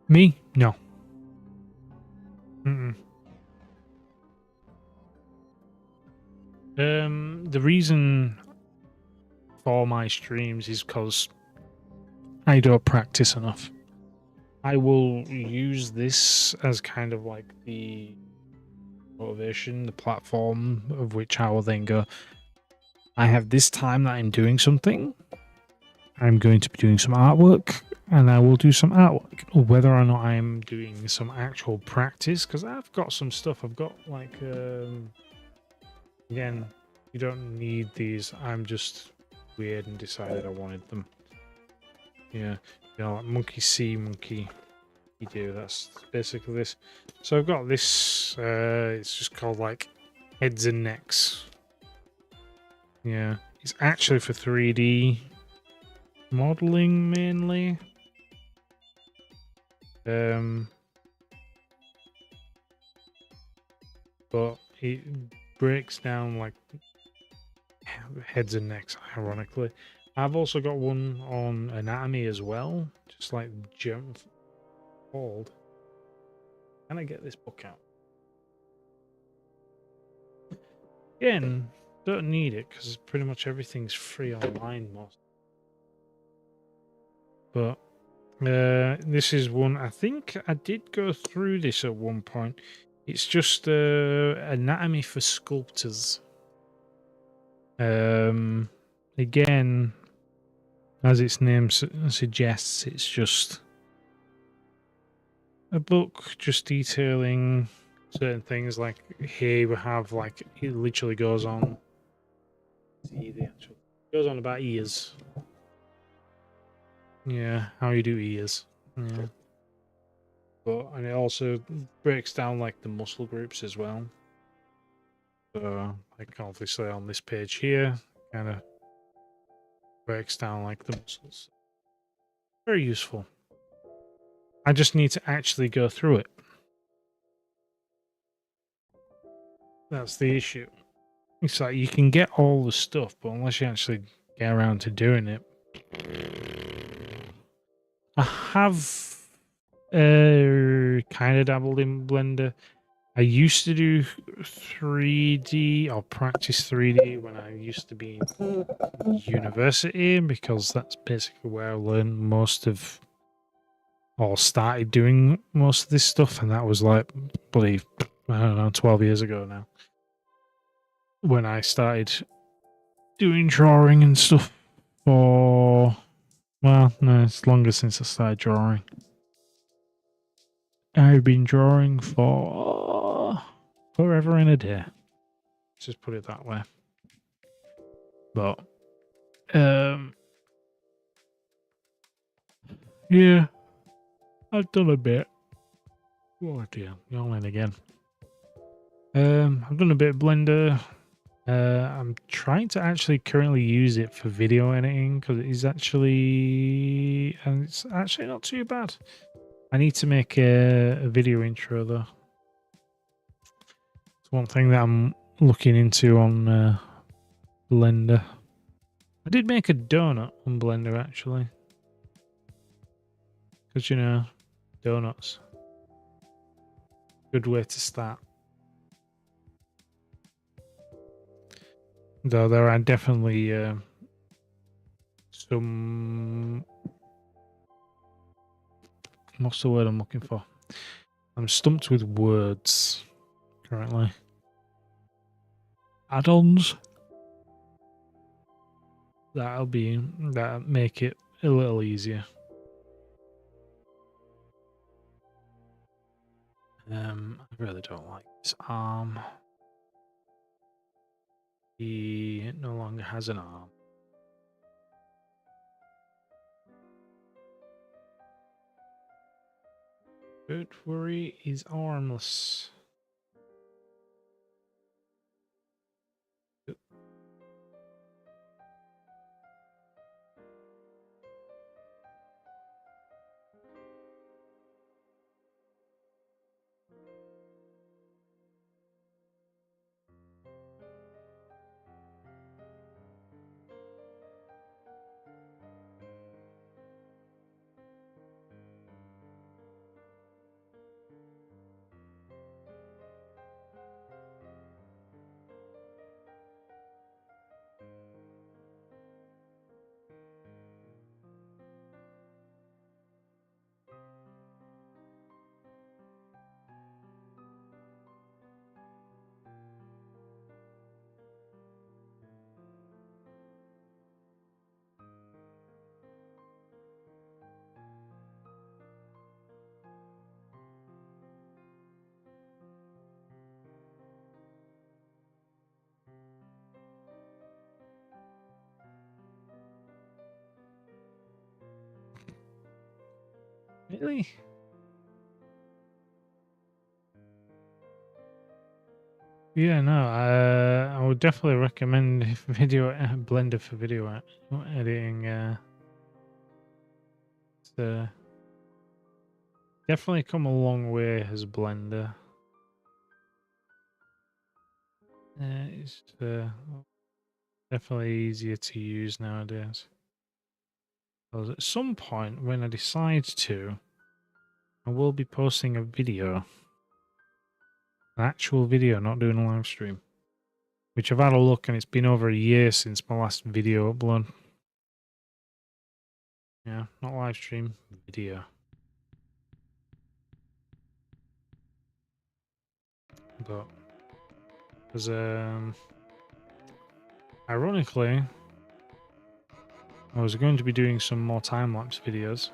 Me? No. The reason for my streams is because I don't practice enough. I will use this as kind of like the motivation, the platform of which I will then go, I have this time that I'm doing something. I'm going to be doing some artwork, and I will do some artwork. Whether or not I'm doing some actual practice, because I've got some stuff. I've got like, again, you don't need these. I'm just weird and decided I wanted them. Yeah, you know, like monkey see, monkey do. That's basically this. So I've got this. It's just called like heads and necks. Yeah, it's actually for 3D modeling mainly. But it breaks down like heads and necks, ironically. I've also got one on anatomy as well, just like jump called. Can I get this book out? Again, don't need it because pretty much everything's free online most. But this is one, I think I did go through this at one point. It's just anatomy for sculptors. Again, as its name suggests, it's just a book just detailing certain things. Like here we have, like, it literally goes on. See the actual goes on about ears. Yeah, how you do ears. Yeah. But and it also breaks down like the muscle groups as well. So like obviously on this page here, kind of breaks down like the muscles. Very useful. I just need to actually go through it. That's the issue. It's like you can get all the stuff, but unless you actually get around to doing it. I have kind of dabbled in Blender. I used to do 3D or practice 3D when I used to be in university, because that's basically where I learned most of or started doing most of this stuff, and that was like, believe, I don't know, 12 years ago now, when I started doing drawing and stuff for, well, no, it's longer since I started drawing. I've been drawing for forever and a day. Let's just put it that way. But, yeah, I've done a bit. Oh dear, yawning again. I've done a bit of Blender. I'm trying to actually currently use it for video editing because it's actually not too bad. I need to make a video intro though. It's one thing that I'm looking into on Blender. I did make a donut on Blender actually, because you know, donuts, good way to start. Though there are definitely some, what's the word I'm looking for? I'm stumped with words currently. Add-ons that make it a little easier. I really don't like this arm. He no longer has an arm. Don't worry, he's armless. Really? Yeah, no, I would definitely recommend video Blender for video editing. It's definitely come a long way as Blender. It's definitely easier to use nowadays. Because at some point, when I decide to, I will be posting a video, an actual video, not doing a live stream. Which I've had a look, and it's been over a year since my last video upload. Yeah, not live stream, video. But because ironically, I was going to be doing some more time lapse videos.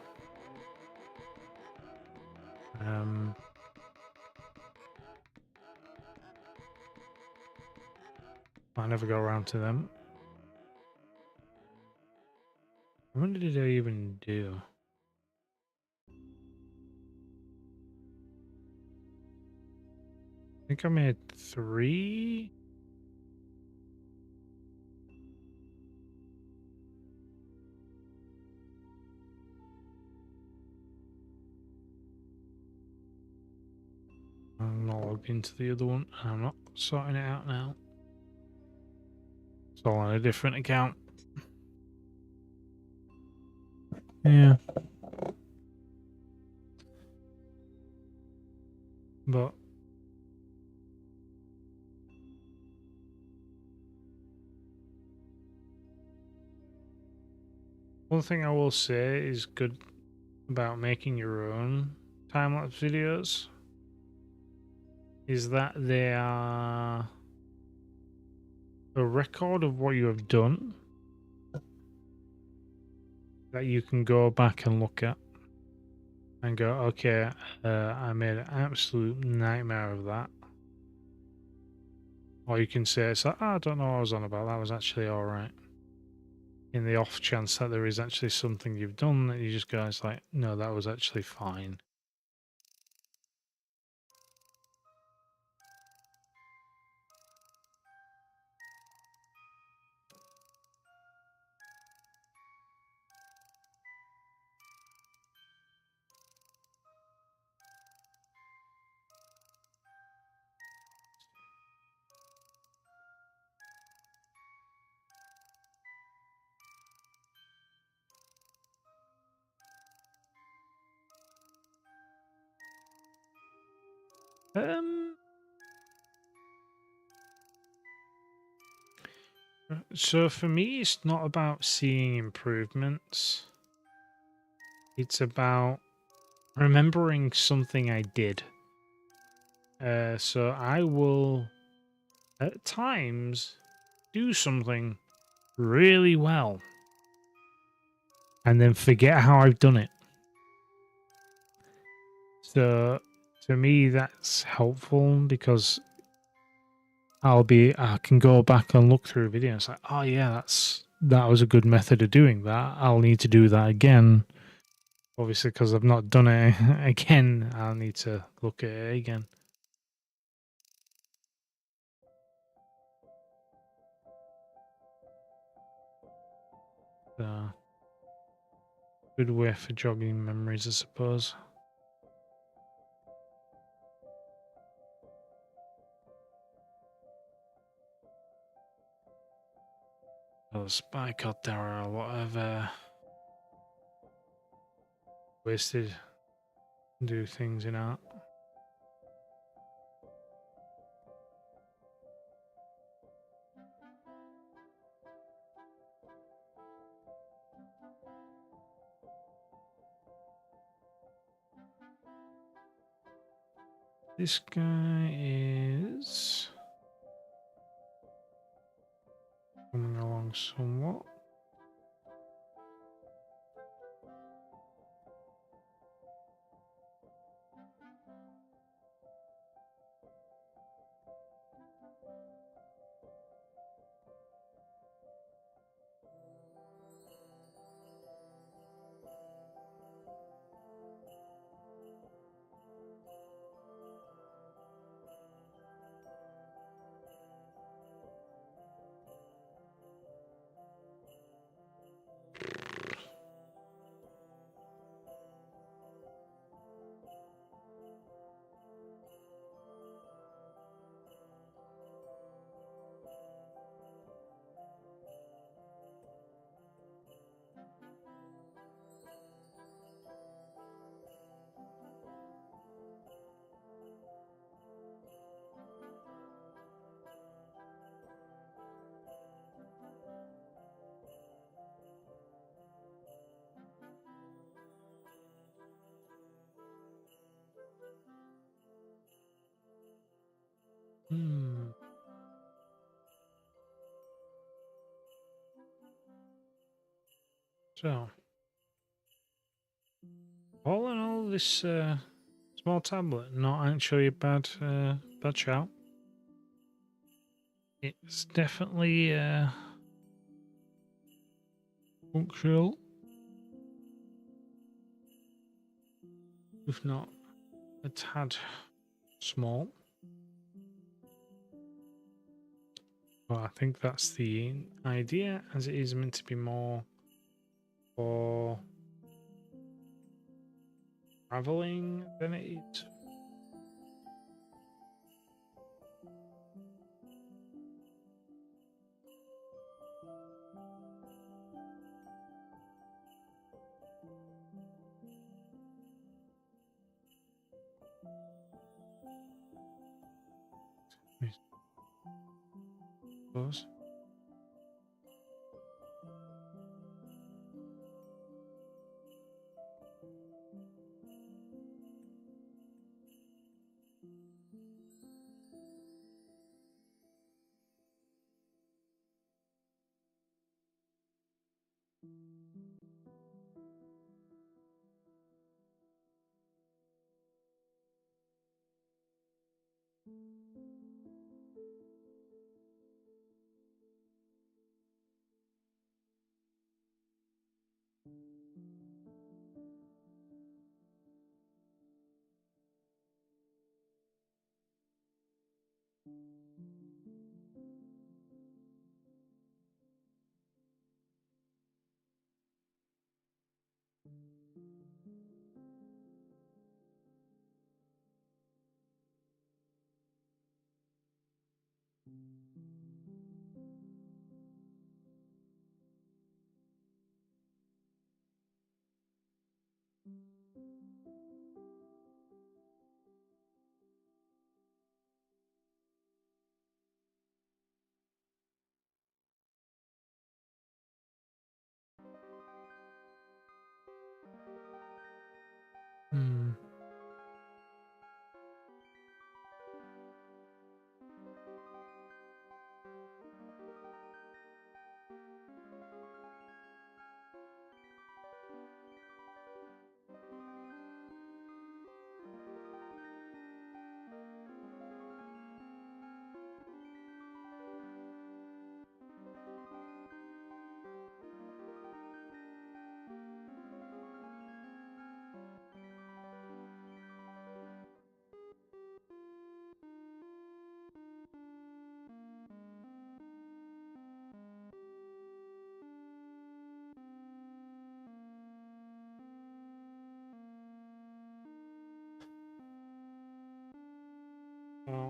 I never got around to them. When did I even do? I think I made 3. I'm not logged into the other one. I'm not sorting it out now. It's all on a different account. Yeah. But one thing I will say is good about making your own time-lapse videos is that they are a record of what you have done that you can go back and look at and go, okay, I made an absolute nightmare of that. Or you can say, it's like, oh, I don't know what I was on about. That was actually all right. In the off chance that there is actually something you've done that you just go, it's like, no, that was actually fine. So for me, it's not about seeing improvements. It's about remembering something I did. So I will, at times, do something really well and then forget how I've done it. So to me, that's helpful because I can go back and look through a video and it's like, oh yeah, that was a good method of doing that. I'll need to do that again. Obviously, because I've not done it again, I'll need to look at it again. So, good way for jogging memories, I suppose. Oh, Spike out there are a lot of wasted do things in art. This guy is coming along somewhat. So, all in all, this small tablet not actually a bad shout. It's definitely functional, if not a tad small. Well, I think that's the idea, as it is meant to be more for traveling than it is. I suppose. Hmm.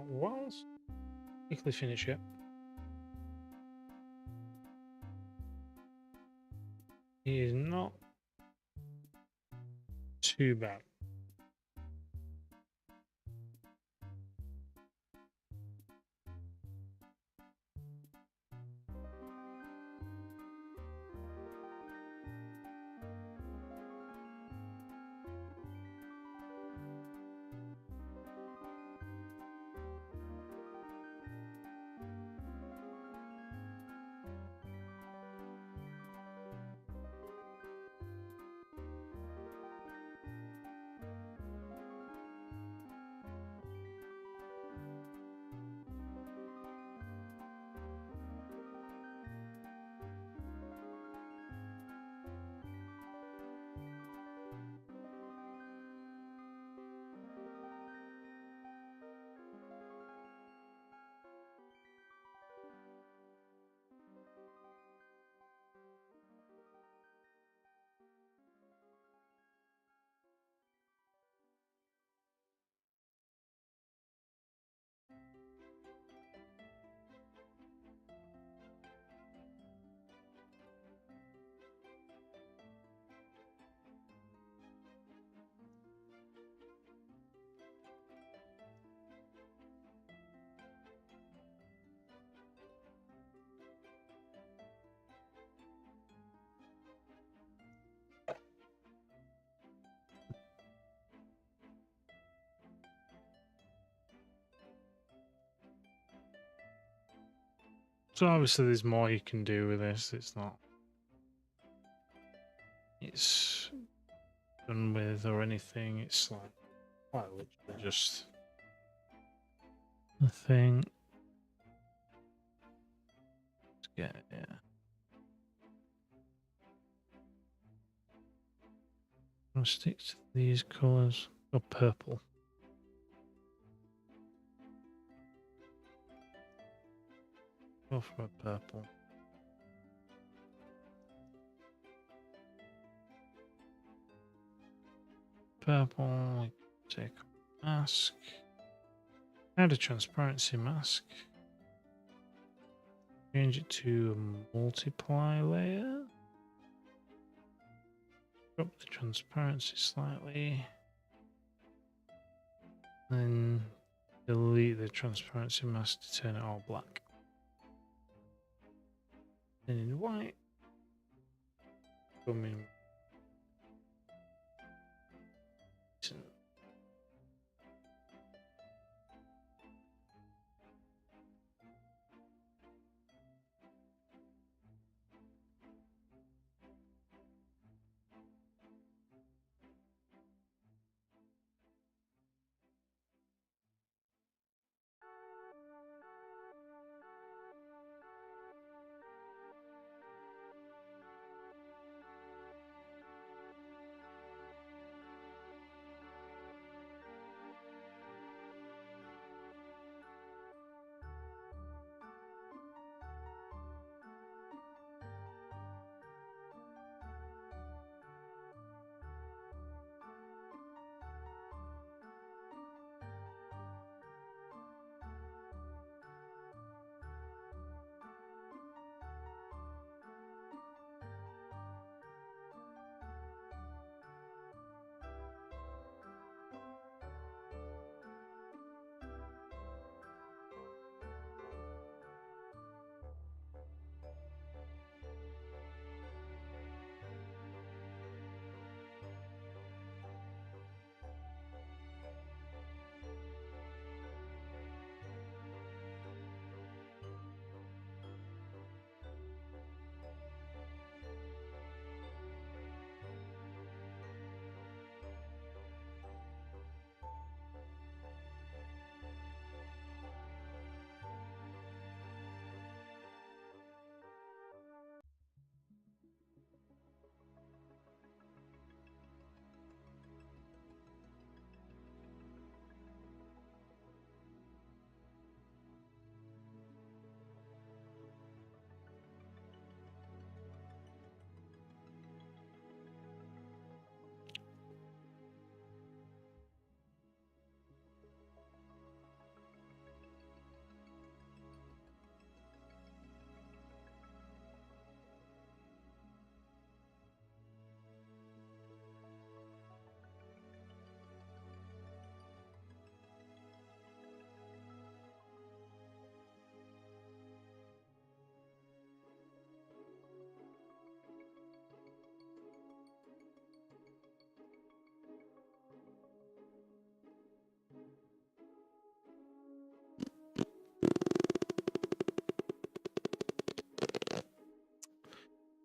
Whilst quickly finish it, it is not too bad. So obviously there's more you can do with this. It's not it's done with or anything. It's like quite literally just a thing. Let's get it, yeah. I'm gonna stick to these colours. Or purple. Go for a purple. Purple. Take a mask. Add a transparency mask. Change it to a multiply layer. Drop the transparency slightly. Then delete the transparency mask to turn it all black. Then in white, come in.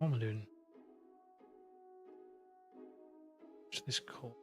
What am I doing? What's this called?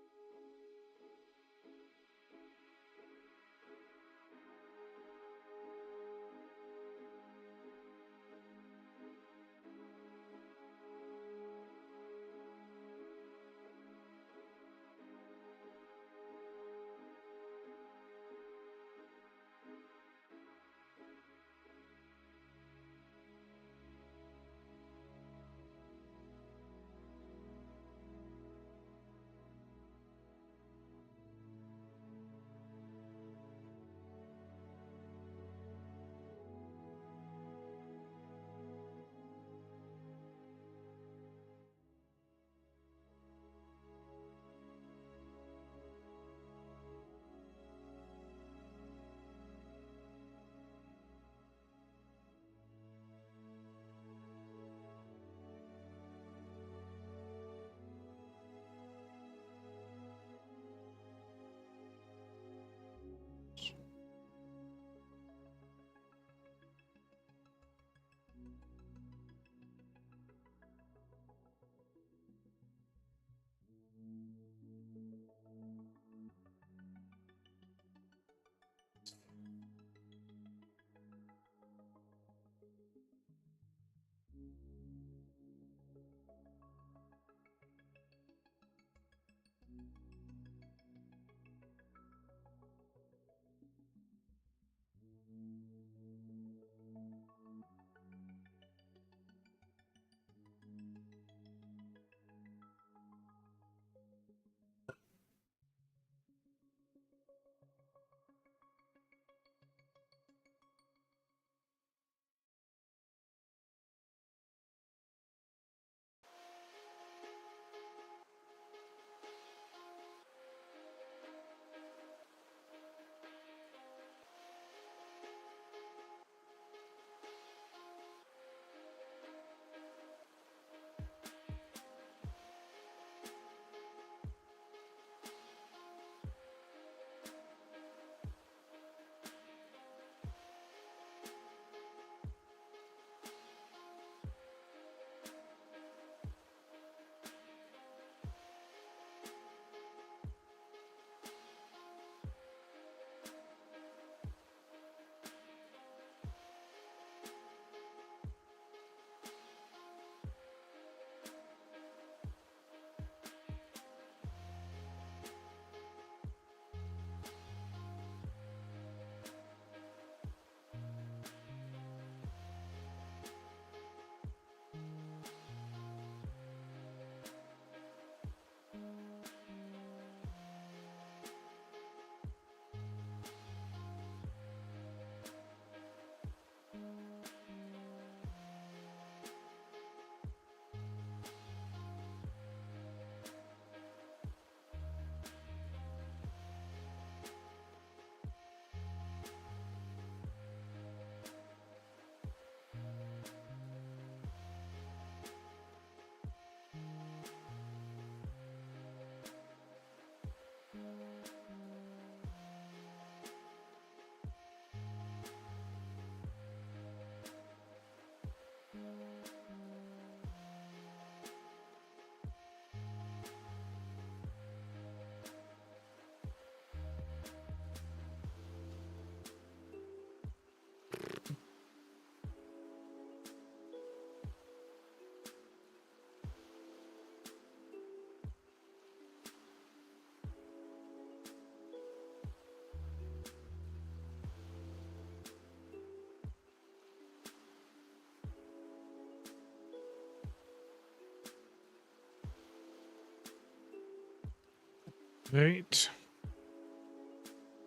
Right.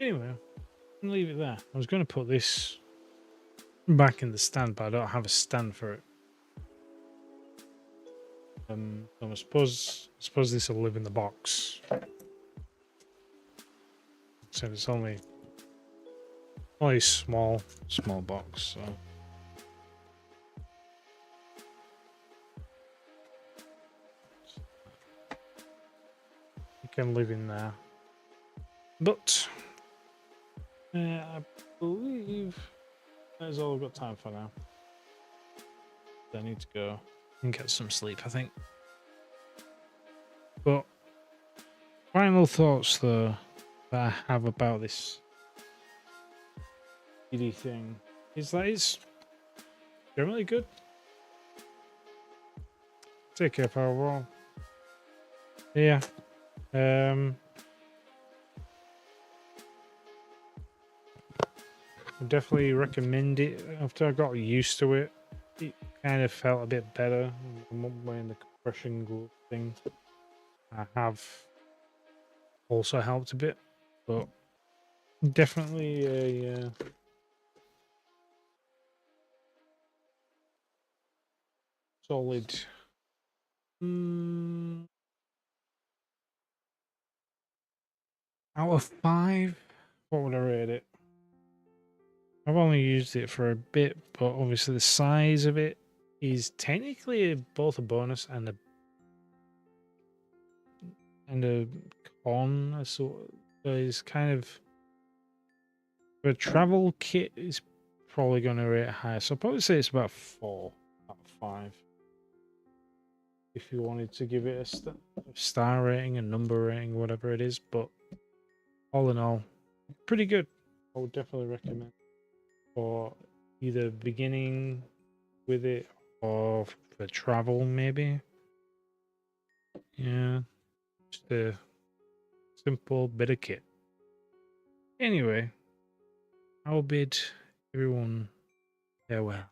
Anyway, I'm gonna leave it there. I was going to put this back in the stand, but I don't have a stand for it. So I suppose this will live in the box. So it's only a small box. So it can live in there. But I believe that is all I've got time for now. I need to go and get some sleep, I think. But final thoughts, though, that I have about this CD thing is that it's generally good. Take care, Powerball. Yeah. I definitely recommend it. After I got used to it, it kind of felt a bit better when the compression glove thing I have also helped a bit, but definitely a solid out of 5. What would I rate it? I've only used it for a bit, but obviously the size of it is technically both a bonus and a con. So it's kind of, for a travel kit, is probably going to rate higher. So I'll probably say it's about 4 out of 5. If you wanted to give it a star rating, a number rating, whatever it is, but all in all, pretty good. I would definitely recommend for either beginning with it or for travel, maybe. Yeah, just a simple bit of kit. Anyway, I'll bid everyone farewell.